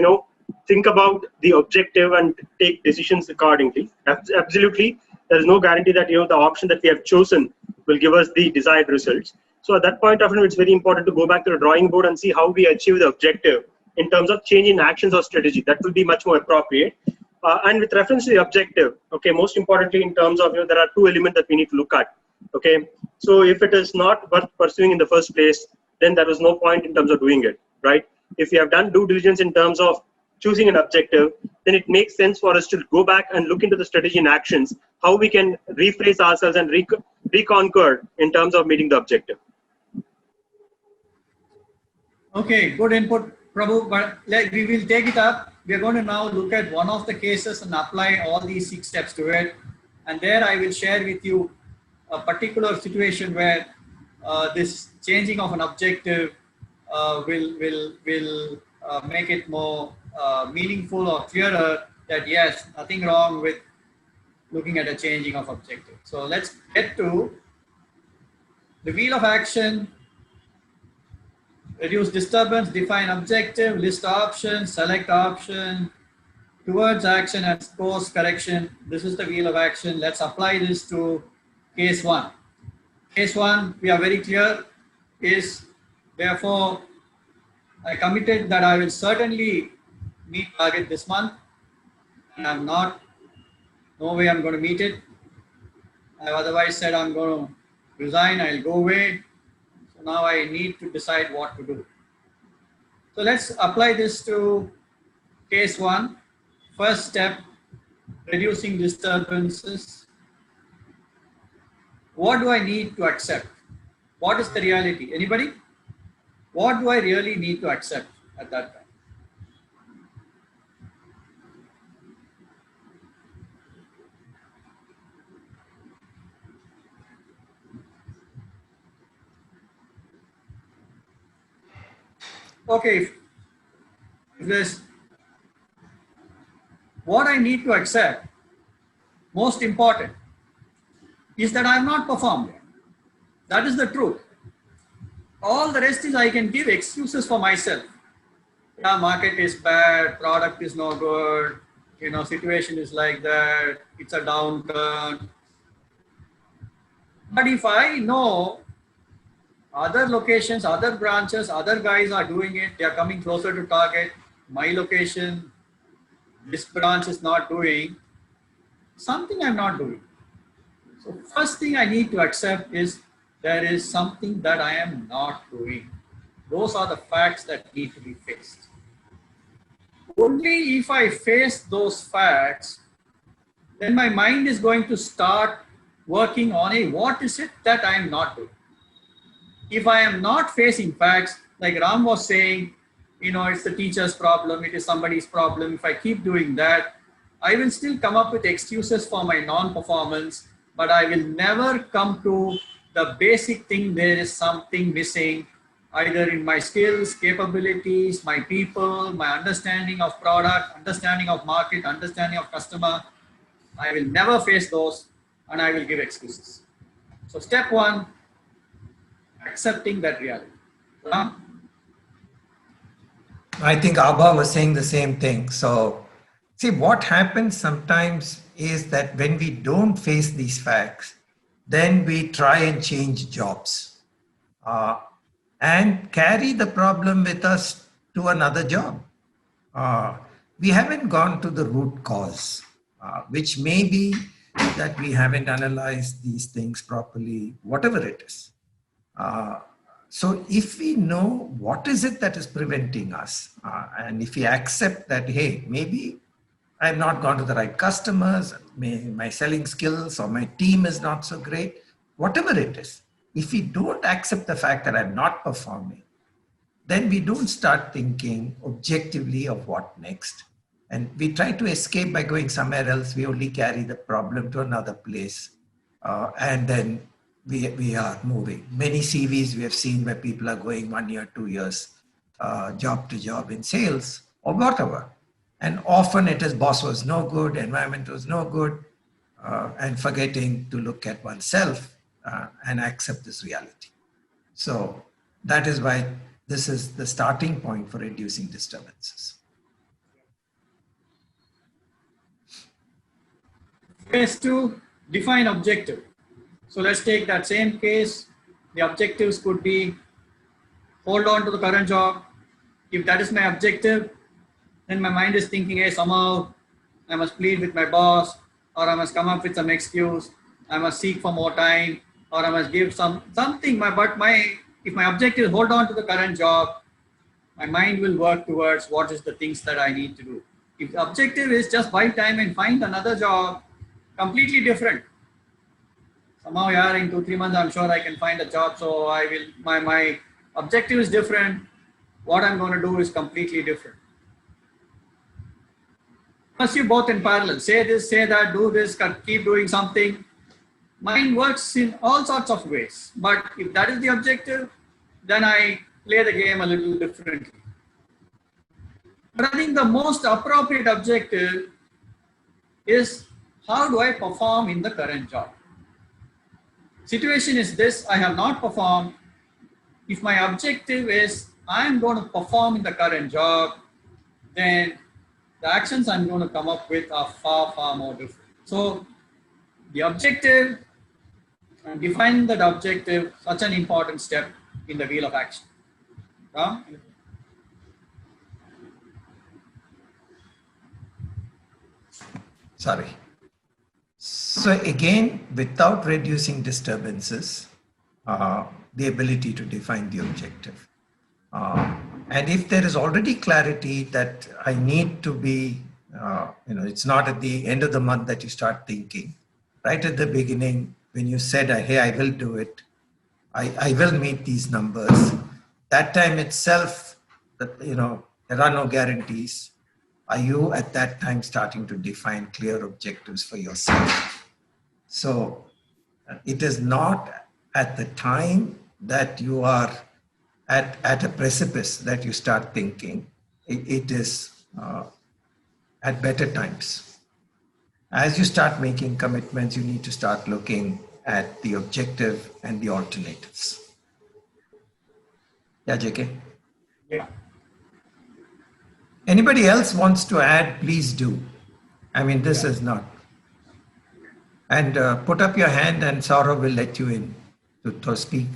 think about the objective and take decisions accordingly. Absolutely, there is no guarantee that the option that we have chosen will give us the desired results. So at that point of time, it's very important to go back to the drawing board and see how we achieve the objective in terms of change in actions or strategy. That will be much more appropriate. And with reference to the objective, okay, most importantly in terms of there are two elements that we need to look at. Okay, so if it is not worth pursuing in the first place, then there is no point in terms of doing it, right? If we have done due diligence in terms of choosing an objective, then it makes sense for us to go back and look into the strategy and actions, how we can rephrase ourselves and reconquer in terms of meeting the objective. Okay, good input, Prabhu, but we will take it up. We are going to now look at one of the cases and apply all these 6 steps to it. And there I will share with you a particular situation where this changing of an objective will make it more meaningful or clearer that yes, nothing wrong with looking at a changing of objective. So let's get to the wheel of action. Reduce disturbance, define objective, list options, select option, towards action and course correction. This is the wheel of action. Let's apply this to case 1. Case 1, we are very clear, is therefore I committed that I will certainly meet target this month, and I'm not, no way I'm going to meet it. I've otherwise said I'm going to resign, I'll go away. So now I need to decide what to do. So let's apply this to case 1. First step, reducing disturbances. What do I need to accept? What is the reality? Anybody? What do I really need to accept at that time? Okay, if there's what I need to accept, most important, is that I have not performed. That is the truth. All the rest is I can give excuses for myself. Yeah, market is bad, product is no good, situation is like that, it's a downturn. But if I know other locations, other branches, other guys are doing it, they are coming closer to target, my location, this branch is not doing, something I'm not doing. So first thing I need to accept is there is something that I am not doing. Those are the facts that need to be faced. Only if I face those facts, then my mind is going to start working on what is it that I am not doing. If I am not facing facts, like Ram was saying, it's the teacher's problem, it is somebody's problem. If I keep doing that, I will still come up with excuses for my non-performance, but I will never come to the basic thing. There is something missing, either in my skills, capabilities, my people, my understanding of product, understanding of market, understanding of customer. I will never face those and I will give excuses. So step 1, accepting that reality. I think Abha was saying the same thing. So, see, what happens sometimes is that when we don't face these facts, then we try and change jobs and carry the problem with us to another job. We haven't gone to the root cause, which may be that we haven't analyzed these things properly, whatever it is. So if we know what is it that is preventing us, and if we accept that, hey, maybe I've not gone to the right customers, my selling skills or my team is not so great, whatever it is, if we don't accept the fact that I'm not performing, then we don't start thinking objectively of what next. And we try to escape by going somewhere else. We only carry the problem to another place. And then we are moving. Many CVs we have seen where people are going 1 year, 2 years. job to job in sales or whatever. And often it is boss was no good, environment was no good, and forgetting to look at oneself and accept this reality. So that is why this is the starting point for reducing disturbances. Phase 2, define objective. So let's take that same case. The objectives could be hold on to the current job. If that is my objective, then my mind is thinking, hey, somehow I must plead with my boss, or I must come up with some excuse, I must seek for more time, or I must give something. If my objective is hold on to the current job, my mind will work towards what is the things that I need to do. If the objective is just buy time and find another job, completely different. Somehow, yeah, in 2-3 months, I'm sure I can find a job. So I will. My objective is different. What I'm going to do is completely different. Pursue both in parallel. Say this, say that, do this, keep doing something. Mind works in all sorts of ways. But if that is the objective, then I play the game a little differently. But I think the most appropriate objective is how do I perform in the current job? Situation is this, I have not performed. If my objective is I'm going to perform in the current job, then the actions I'm going to come up with are far, far more different. So the objective and defining that objective, such an important step in the wheel of action. Ram? Sorry. So again, without reducing disturbances, the ability to define the objective. And if there is already clarity that I need to be, it's not at the end of the month that you start thinking. Right at the beginning, when you said, hey, I will do it, I will meet these numbers. That time itself, there are no guarantees. Are you at that time starting to define clear objectives for yourself? So it is not at the time that you are at a precipice that you start thinking. It is at better times. As you start making commitments, you need to start looking at the objective and the alternatives. Yeah, JK? Yeah. Anybody else wants to add, please do. I mean, this is not. And put up your hand and Saurav will let you in to speak.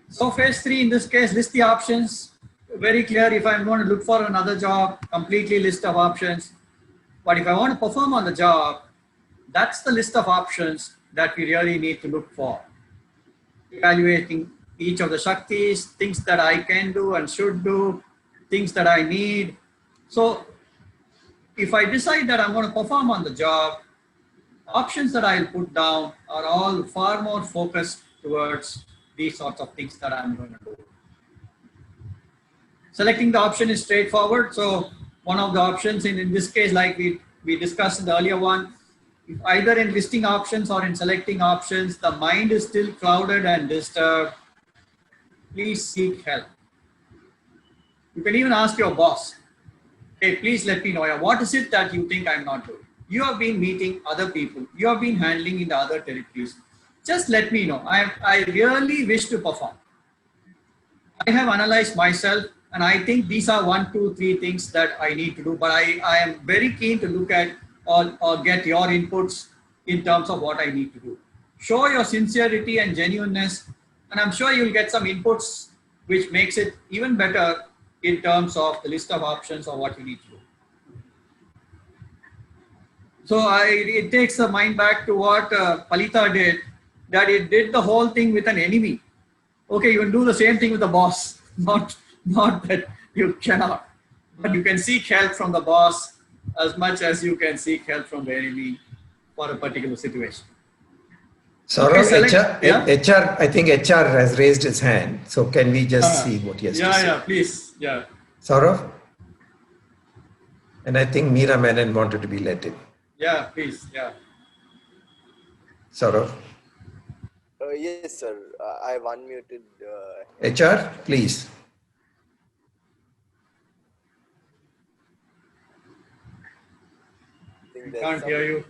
So phase 3, in this case, list the options. Very clear. If I'm going to look for another job, completely list of options. But if I want to perform on the job, that's the list of options that we really need to look for. Evaluating each of the Shaktis, things that I can do and should do, things that I need. So if I decide that I'm going to perform on the job, options that I'll put down are all far more focused towards these sorts of things that I'm going to do. Selecting the option is straightforward. So one of the options in this case, like we discussed in the earlier one, if either in listing options or in selecting options, the mind is still clouded and disturbed, please seek help. You can even ask your boss, hey, please let me know, what is it that you think I'm not doing? You have been meeting other people. You have been handling in the other territories. Just let me know. I really wish to perform. I have analyzed myself and I think these are 1, 2, 3 things that I need to do, but I am very keen to look at or get your inputs in terms of what I need to do. Show your sincerity and genuineness, and I'm sure you'll get some inputs which makes it even better in terms of the list of options or what you need to do. So it takes the mind back to what Palita did, that it did the whole thing with an enemy. Okay, you can do the same thing with the boss, not that you cannot, but you can seek help from the boss as much as you can seek help from the enemy for a particular situation. Saurav, Okay, HR, I think HR has raised his hand. So can we just see what he has to say? Yeah, please. Yeah. Saurav? And I think Meera Menon wanted to be let in. Yeah, please. Yeah. Saurav? Yes, sir. I've unmuted. HR, please. I think We there's can't hear you.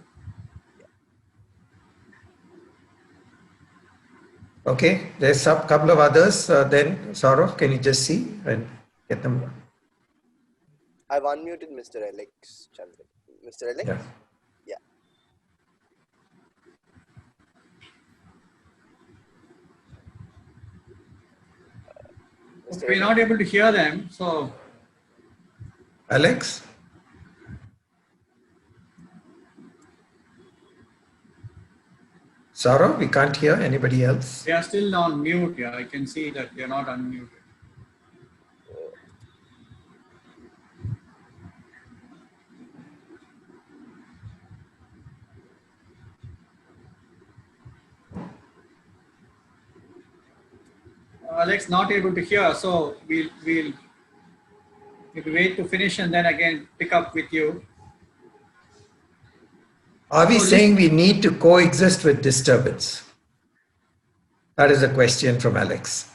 Okay, there's a couple of others. Then, Saurav, can you just see and get them? I've unmuted Mr. Alex Chandra. Mr. Alex? Yeah. Yeah. Mr. We're not able to hear them, so Alex? Saurav, we can't hear anybody else. they are still on mute. Yeah, I can see that they're not unmuted. Alex not able to hear, so we'll wait to finish and then again pick up with you. Are we So saying we need to coexist with disturbance? That is a question from Alex.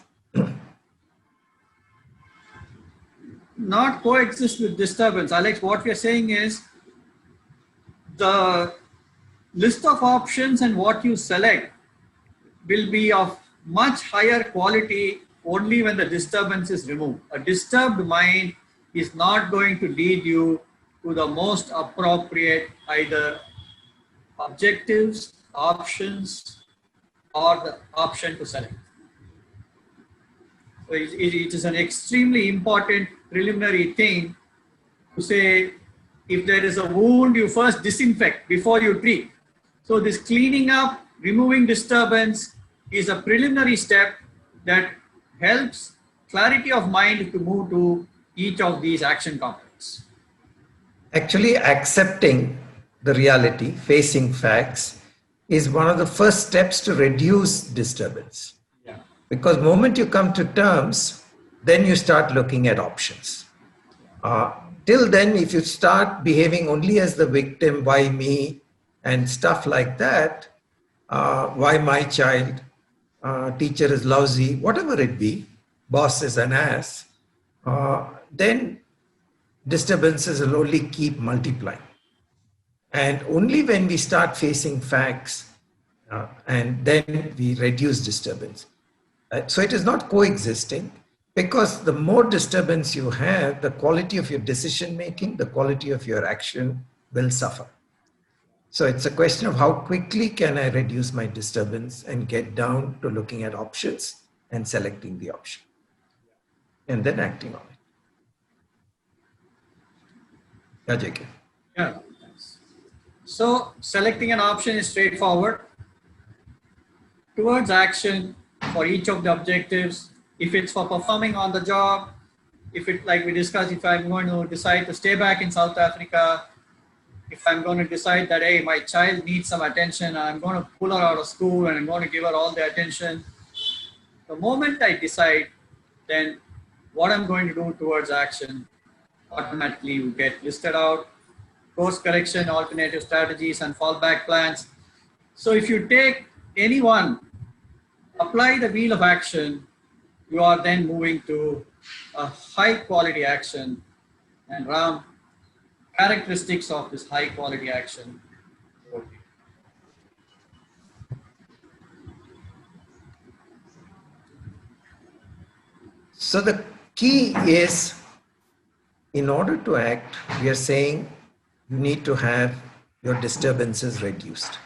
Not coexist with disturbance. Alex, what we are saying is the list of options and what you select will be of much higher quality only when the disturbance is removed. A disturbed mind is not going to lead you to the most appropriate either objectives, options, or the option to select. So it is an extremely important preliminary thing to say, if there is a wound, you first disinfect before you treat. So this cleaning up, removing disturbance is a preliminary step that helps clarity of mind to move to each of these action components. Actually, accepting the reality, facing facts, is one of the first steps to reduce disturbance. Yeah. Because the moment you come to terms, then you start looking at options. Till then, if you start behaving only as the victim, why me, and stuff like that, why my child, teacher is lousy, whatever it be, boss is an ass, then disturbances will only keep multiplying. And only when we start facing facts, and then we reduce disturbance. So it is not coexisting, because the more disturbance you have, the quality of your decision making, the quality of your action will suffer. So it's a question of how quickly can I reduce my disturbance and get down to looking at options and selecting the option and then acting on it. Yeah, JK. Yeah. So selecting an option is straightforward. Towards action for each of the objectives, if it's for performing on the job, if it, like we discussed, if I'm going to decide to stay back in South Africa, if I'm going to decide that, hey, my child needs some attention, I'm going to pull her out of school and I'm going to give her all the attention. The moment I decide, then what I'm going to do towards action automatically will get listed out. Course correction, alternative strategies, and fallback plans. So if you take any one, apply the wheel of action, you are then moving to a high quality action. And Ram, characteristics of this high quality action. So the key is, in order to act, we are saying you need to have your disturbances reduced.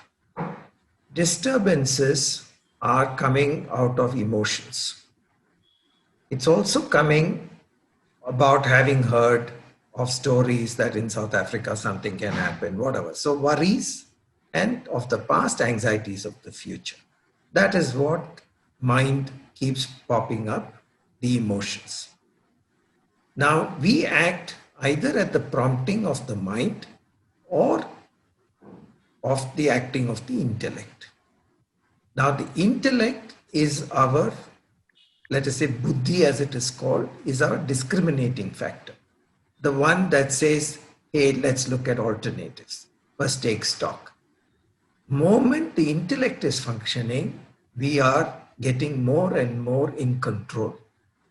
Disturbances are coming out of emotions. It's also coming about having heard of stories that in South Africa something can happen, whatever. So worries and of the past, anxieties of the future. That is what mind keeps popping up, the emotions. Now we act either at the prompting of the mind or of the acting of the intellect. Now the intellect is our, let us say buddhi as it is called, is our discriminating factor. The one that says, hey, let's look at alternatives. First take stock. Moment the intellect is functioning, we are getting more and more in control.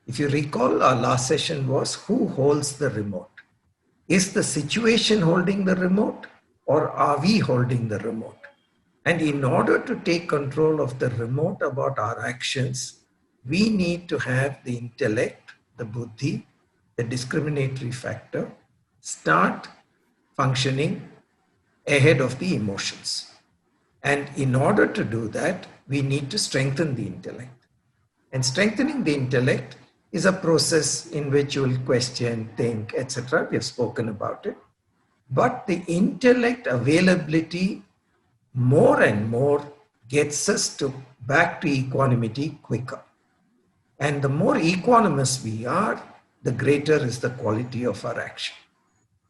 If you recall, our last session was who holds the remote? Is the situation holding the remote, or are we holding the remote? And in order to take control of the remote about our actions, we need to have the intellect, the buddhi, the discriminatory factor start functioning ahead of the emotions. And in order to do that, we need to strengthen the intellect. And strengthening the intellect is a process in which you will question, think, etc. We have spoken about it. But the intellect availability more and more gets us to back to equanimity quicker. And the more equanimous we are, the greater is the quality of our action.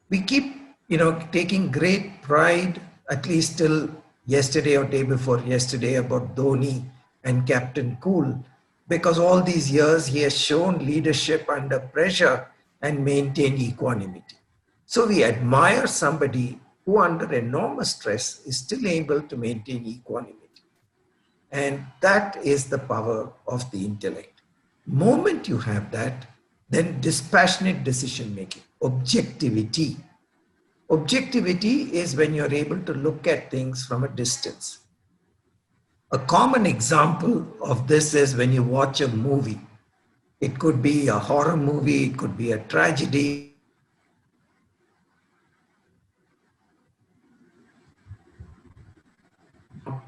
We keep, taking great pride, at least till yesterday or day before yesterday, about Dhoni and Captain Cool, because all these years he has shown leadership under pressure and maintained equanimity. So we admire somebody who under enormous stress is still able to maintain equanimity. And that is the power of the intellect. Moment you have that, then dispassionate decision making, objectivity. Objectivity is when you're able to look at things from a distance. A common example of this is when you watch a movie. It could be a horror movie, it could be a tragedy.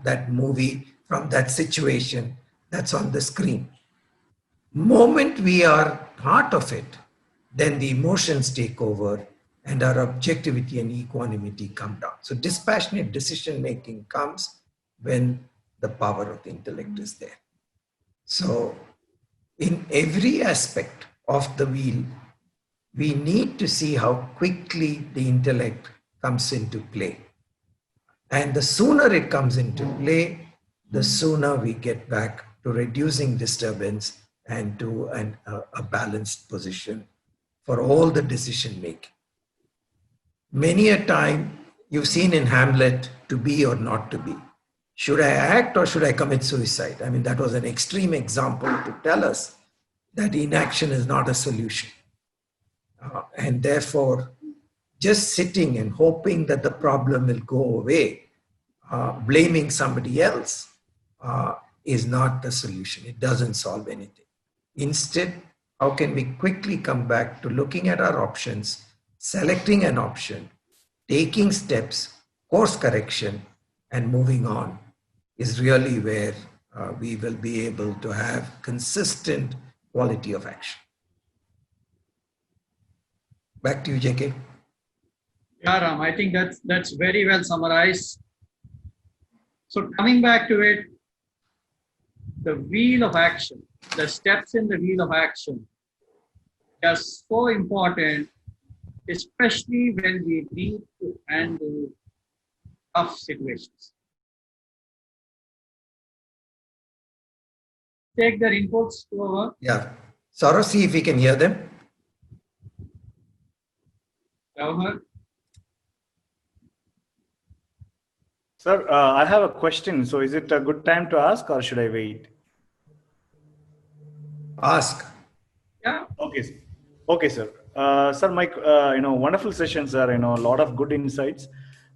That movie from that situation that's on the screen. Moment we are part of it, then the emotions take over and our objectivity and equanimity come down. So dispassionate decision making comes when the power of the intellect is there. So in every aspect of the wheel, we need to see how quickly the intellect comes into play. And the sooner it comes into play, the sooner we get back to reducing disturbance and to a balanced position for all the decision making. Many a time you've seen in Hamlet, to be or not to be. Should I act or should I commit suicide? I mean, that was an extreme example to tell us that inaction is not a solution. And therefore, just sitting and hoping that the problem will go away, blaming somebody else is not the solution. It doesn't solve anything. Instead, how can we quickly come back to looking at our options, selecting an option, taking steps, course correction, and moving on is really where we will be able to have consistent quality of action. Back to you, JK. Yeah, Ram, I think that's very well summarized. So coming back to it, the wheel of action, the steps in the wheel of action are so important, especially when we need to handle tough situations. Take their inputs to our. Yeah. Saurav, see if we can hear them. Jawahar. Sir, I have a question. So is it a good time to ask or should I wait? Ask. Yeah. Okay. Okay, sir. Sir, my, wonderful session, sir, a lot of good insights.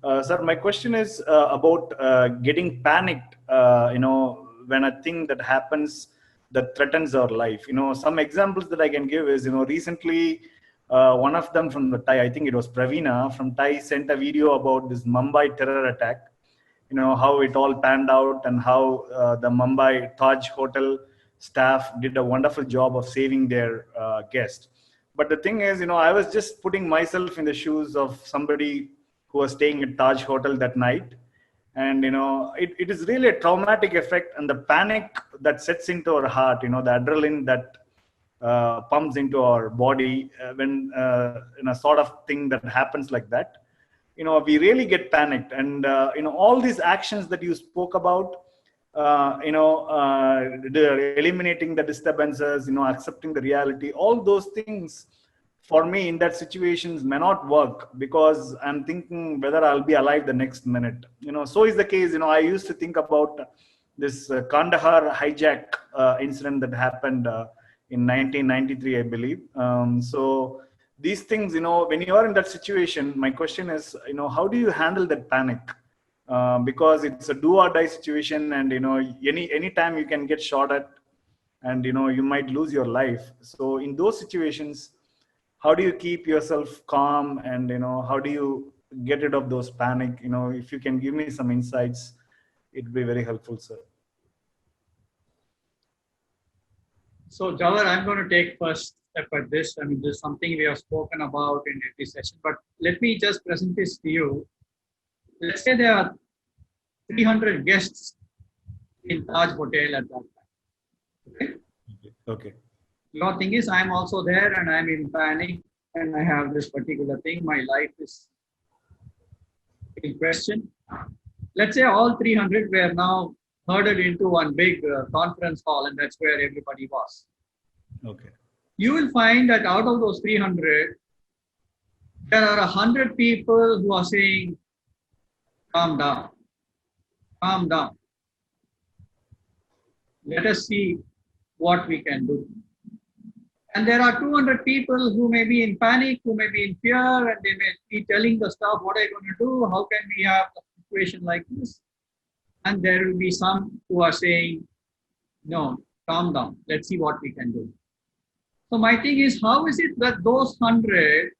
Sir, my question is about getting panicked, when a thing that happens that threatens our life. Some examples that I can give is, recently, one of them from the Thai, I think it was Pravina from Thai, sent a video about this Mumbai terror attack, how it all panned out and how the Mumbai Taj Hotel staff did a wonderful job of saving their guest. But the thing is, I was just putting myself in the shoes of somebody who was staying at Taj Hotel that night. And, it is really a traumatic effect, and the panic that sets into our heart, the adrenaline that pumps into our body when in a sort of thing that happens like that, we really get panicked. And, all these actions that you spoke about, eliminating the disturbances, accepting the reality, all those things for me in that situations may not work because I'm thinking whether I'll be alive the next minute. So is the case. I used to think about this Kandahar hijack incident that happened in 1993, I believe. So these things, when you are in that situation, my question is, how do you handle that panic? Because it's a do or die situation, and any time you can get shot at, and you might lose your life. So in those situations, how do you keep yourself calm, and how do you get rid of those panic? If you can give me some insights, it'd be very helpful, sir. So Jawar, I'm going to take first step at this. I mean, this is something we have spoken about in every session, but let me just present this to you. Let's say there are 300 guests in Taj Hotel at that time. Okay? Okay. Your thing is, I'm also there and I'm in panic and I have this particular thing. My life is in question. Let's say all 300 were now herded into one big conference hall, and that's where everybody was. Okay. You will find that out of those 300, there are 100 people who are saying, calm down, calm down. Let us see what we can do. And there are 200 people who may be in panic, who may be in fear, and they may be telling the staff, what are you going to do? How can we have a situation like this? And there will be some who are saying, no, calm down. Let's see what we can do. So my thing is, how is it that those 100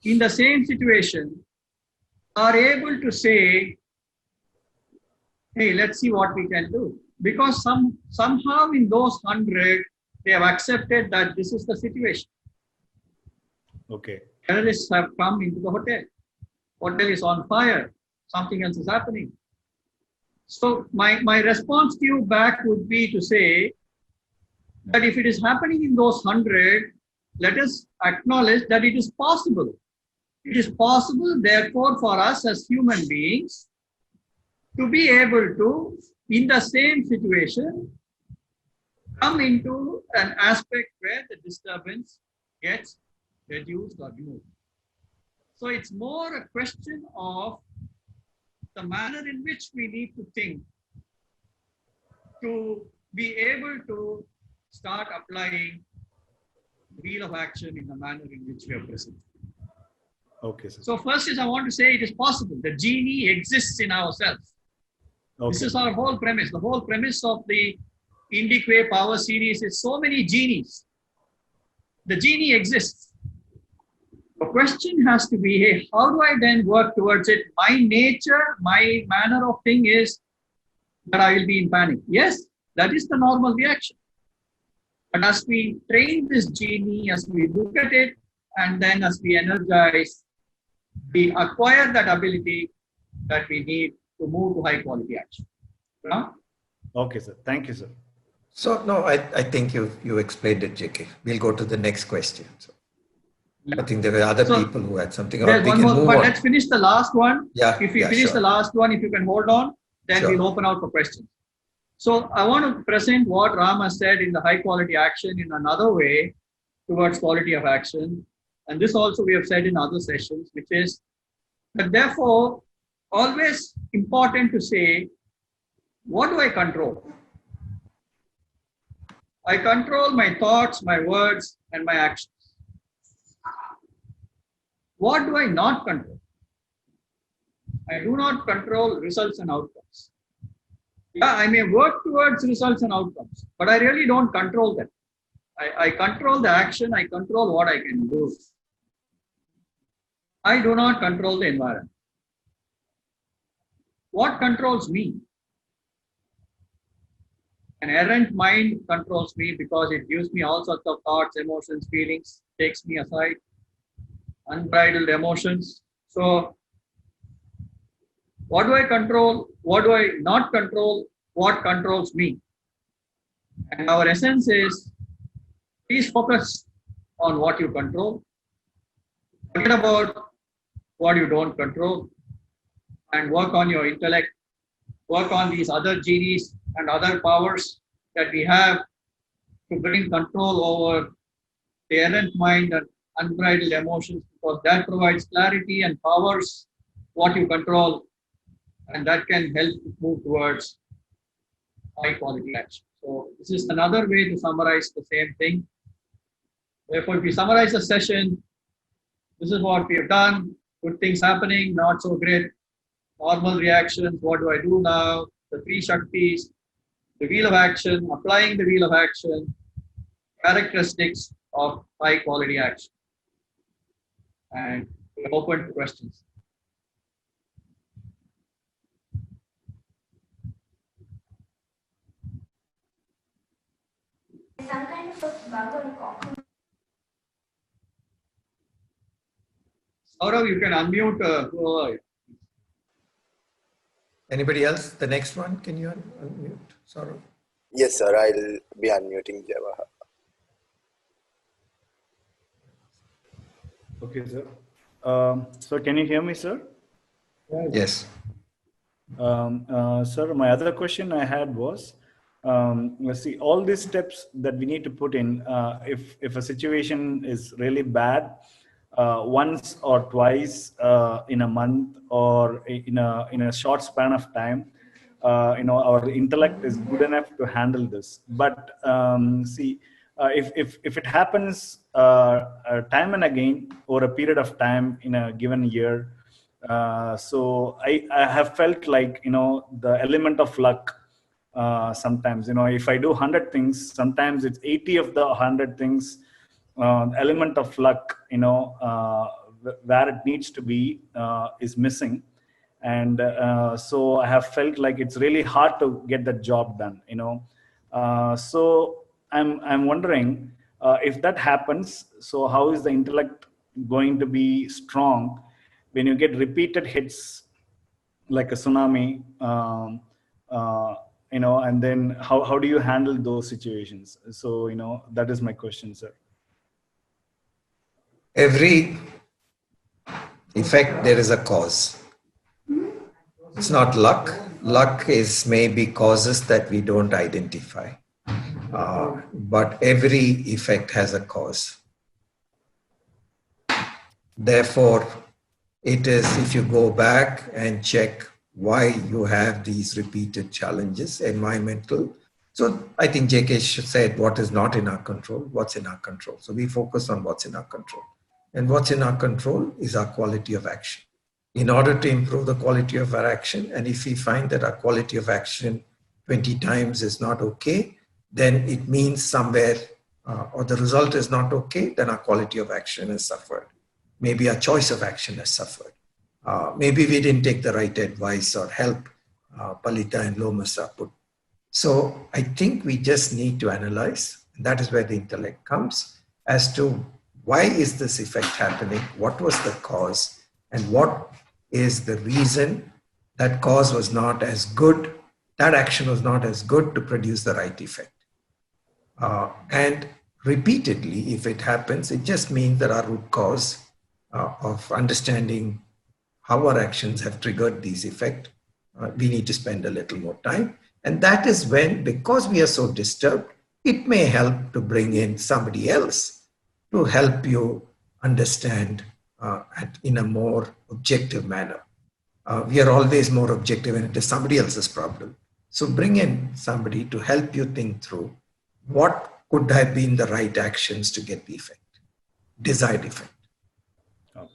in the same situation are able to say, hey, let's see what we can do? Because somehow in those 100, they have accepted that this is the situation. Okay. Terrorists have come into the hotel. Hotel is on fire. Something else is happening. So my response to you back would be to say that if it is happening in those 100, let us acknowledge that it is possible. It is possible, therefore, for us as human beings to be able to, in the same situation, come into an aspect where the disturbance gets reduced or removed. So it's more a question of the manner in which we need to think to be able to start applying wheel of action in the manner in which we are present. Okay, sir. So first is I want to say it is possible. The genie exists in ourselves. Okay. This is our whole premise. The whole premise of the Indique Power series is so many genies. The genie exists. The question has to be, hey, how do I then work towards it? My nature, my manner of thing is that I will be in panic. Yes, that is the normal reaction. But as we train this genie, as we look at it, and then as we energize, we acquire that ability that we need to move to high quality action. Yeah? Okay, sir. Thank you, sir. So, no, I think you explained it, JK. We'll go to the next question. So, I think there were other people who had something. There's one more, but let's finish the last one. Yeah. If we finish the last one, if you can hold on, then we'll open out for questions. So I want to present what Ram has said in the high quality action in another way towards quality of action. And this also we have said in other sessions, which is that therefore, always important to say, what do I control? I control my thoughts, my words, and my actions. What do I not control? I do not control results and outcomes. Yeah, I may work towards results and outcomes, but I really don't control them. I control the action, I control what I can do. I do not control the environment. What controls me? An errant mind controls me because it gives me all sorts of thoughts, emotions, feelings, takes me aside, unbridled emotions. So, what do I control? What do I not control? What controls me? And our essence is, please focus on what you control. Forget about what you don't control and work on your intellect, work on these other genies and other powers that we have to bring control over the errant mind and unbridled emotions, because that provides clarity and powers what you control, and that can help move towards high quality action. So this is another way to summarize the same thing. Therefore, if we summarize the session, this is what we have done. Good things happening, not so great. Normal reactions, what do I do now? The three Shaktis, the wheel of action, applying the wheel of action, characteristics of high quality action. And we're open to questions. Some kind of a bug on cockroach. Saurav, you can unmute. Anybody else? The next one, can you unmute? Sorry. Yes, sir. I'll be unmuting Jawahar. Okay, sir. So can you hear me, sir? Yes. Sir, my other question I had was, let's see, all these steps that we need to put in, if a situation is really bad, once or twice in a month or in a short span of time, our intellect is good enough to handle this. But if it happens time and again over a period of time in a given year, so I have felt like the element of luck. Sometimes if I do 100 things, sometimes it's 80 of the 100 things. Element of luck, where it needs to be, is missing, and so I have felt like it's really hard to get the job done. So I'm wondering if that happens. So how is the intellect going to be strong when you get repeated hits like a tsunami? And then how do you handle those situations? So that is my question, sir. Every effect, there is a cause. It's not luck. Luck is maybe causes that we don't identify. But every effect has a cause. Therefore, it is, if you go back and check why you have these repeated challenges, environmental. So I think JK said what is not in our control, what's in our control. So we focus on what's in our control. And what's in our control is our quality of action. In order to improve the quality of our action, and if we find that our quality of action 20 times is not okay, then it means somewhere, or the result is not okay, then our quality of action has suffered. Maybe our choice of action has suffered. Maybe we didn't take the right advice or help Palita and Lomasa put. So I think we just need to analyze, and that is where the intellect comes, as to why is this effect happening? What was the cause? And what is the reason that cause was not as good, that action was not as good to produce the right effect? And repeatedly, if it happens, it just means that our root cause of understanding how our actions have triggered these effects, we need to spend a little more time. And that is when, because we are so disturbed, it may help to bring in somebody else to help you understand in a more objective manner. We are always more objective when it is somebody else's problem. So bring in somebody to help you think through what could have been the right actions to get the effect, desired effect. Okay.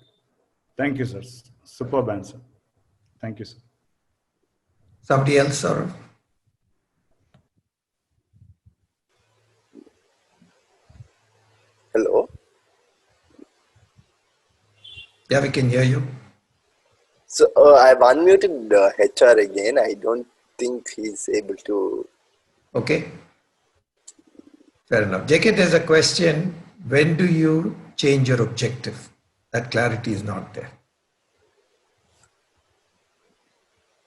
Thank you, sir. Superb answer. Thank you, sir. Somebody else, or? Hello. Yeah, we can hear you. So I've unmuted HR again. I don't think he's able to. Okay. Fair enough. JK, there's a question. When do you change your objective? That clarity is not there.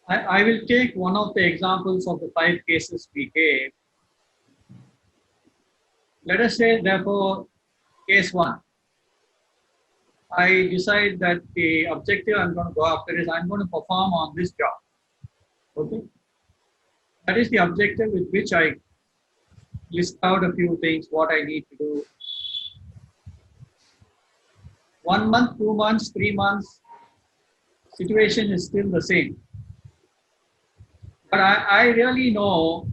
I will take one of the examples of the 5 cases we gave. Let us say, therefore, case 1. I decide that the objective I'm going to go after is I'm going to perform on this job. Okay? That is the objective with which I list out a few things, what I need to do. 1 month, 2 months, 3 months, situation is still the same. But I really know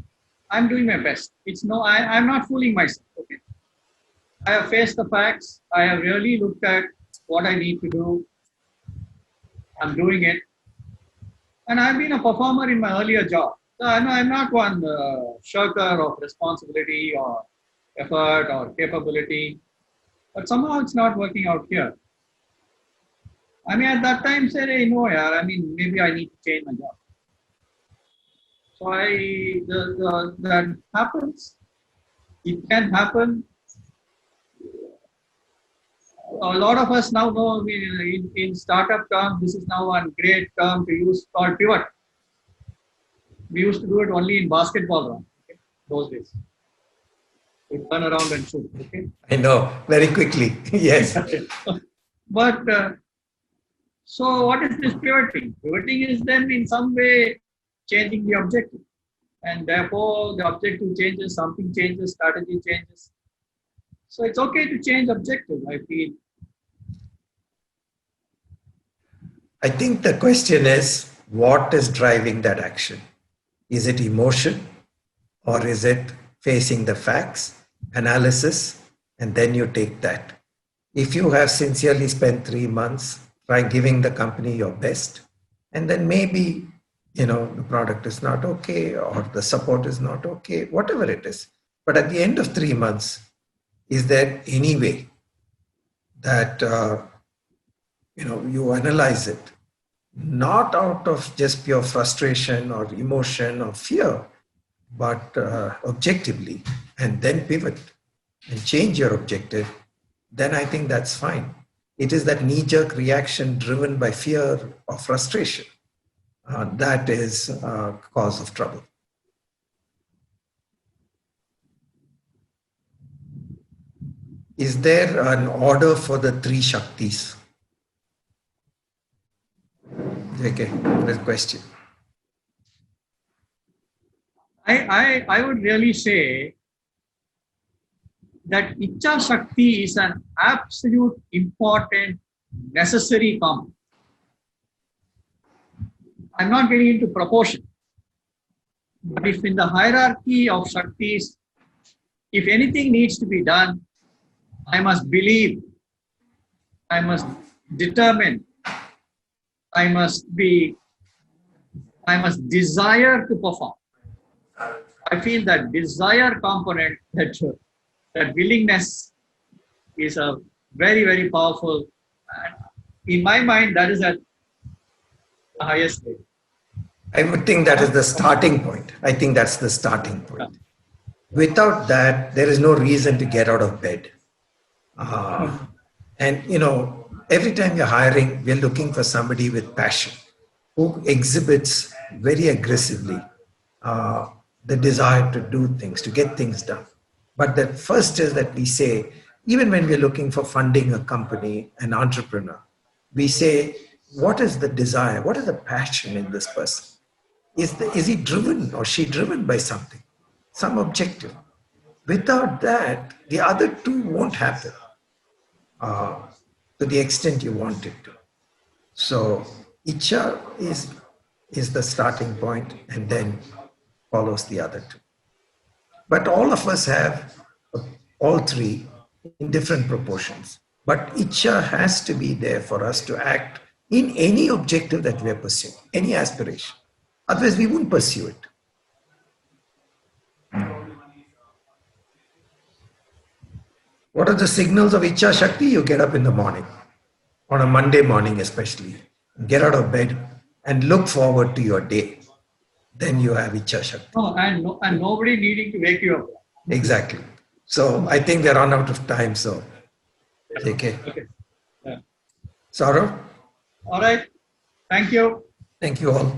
I'm doing my best. I'm not fooling myself. Okay. I have faced the facts. I have really looked at what I need to do. I'm doing it. And I've been a performer in my earlier job. So I'm not one shirker of responsibility or effort or capability. But somehow it's not working out here. I mean, at that time, said, hey, no, yeah, I mean, maybe I need to change my job. So that happens. It can happen. A lot of us now know in startup terms, this is now one great term to use called pivot. We used to do it only in basketball round, okay, those days. We turn around and shoot. Okay. I know, very quickly. Yes. But so what is this pivoting? Pivoting is then in some way changing the objective. And therefore the objective changes, something changes, strategy changes. So it's okay to change objective, I feel. I think the question is, what is driving that action? Is it emotion, or is it facing the facts, analysis, and then you take that? If you have sincerely spent 3 months trying giving the company your best, and then maybe, the product is not okay, or the support is not okay, whatever it is. But at the end of 3 months, is there any way that, you analyze it, not out of just pure frustration or emotion or fear, but objectively, and then pivot and change your objective, then I think that's fine. It is that knee-jerk reaction driven by fear or frustration that is cause of trouble. Is there an order for the 3 Shaktis? Okay, good question. I would really say that Ichcha Shakti is an absolute important, necessary component. I'm not getting into proportion. But if in the hierarchy of Shaktis, if anything needs to be done, I must believe, I must determine, I must desire to perform. I feel that desire component, that willingness is a very, very powerful. In my mind, that is at the highest level. I would think that is the starting point. I think that's the starting point. Without that, there is no reason to get out of bed. And, every time you're hiring, we're looking for somebody with passion who exhibits very aggressively the desire to do things, to get things done. But the first is that we say, even when we're looking for funding a company, an entrepreneur, we say, what is the desire? What is the passion in this person? Is he driven or she driven by something, some objective? Without that, the other two won't happen to the extent you want it to. So Ichcha is the starting point and then follows the other two. But all of us have all 3 in different proportions. But Ichcha has to be there for us to act in any objective that we are pursuing, any aspiration. Otherwise, we won't pursue it. What are the signals of Ichcha Shakti? You get up in the morning, on a Monday morning especially, get out of bed and look forward to your day. Then you have Ichcha Shakti. Oh, and nobody needing to wake you up. Exactly. So I think they're run out of time. So, okay. Yeah. Saurav? All right. Thank you. Thank you all.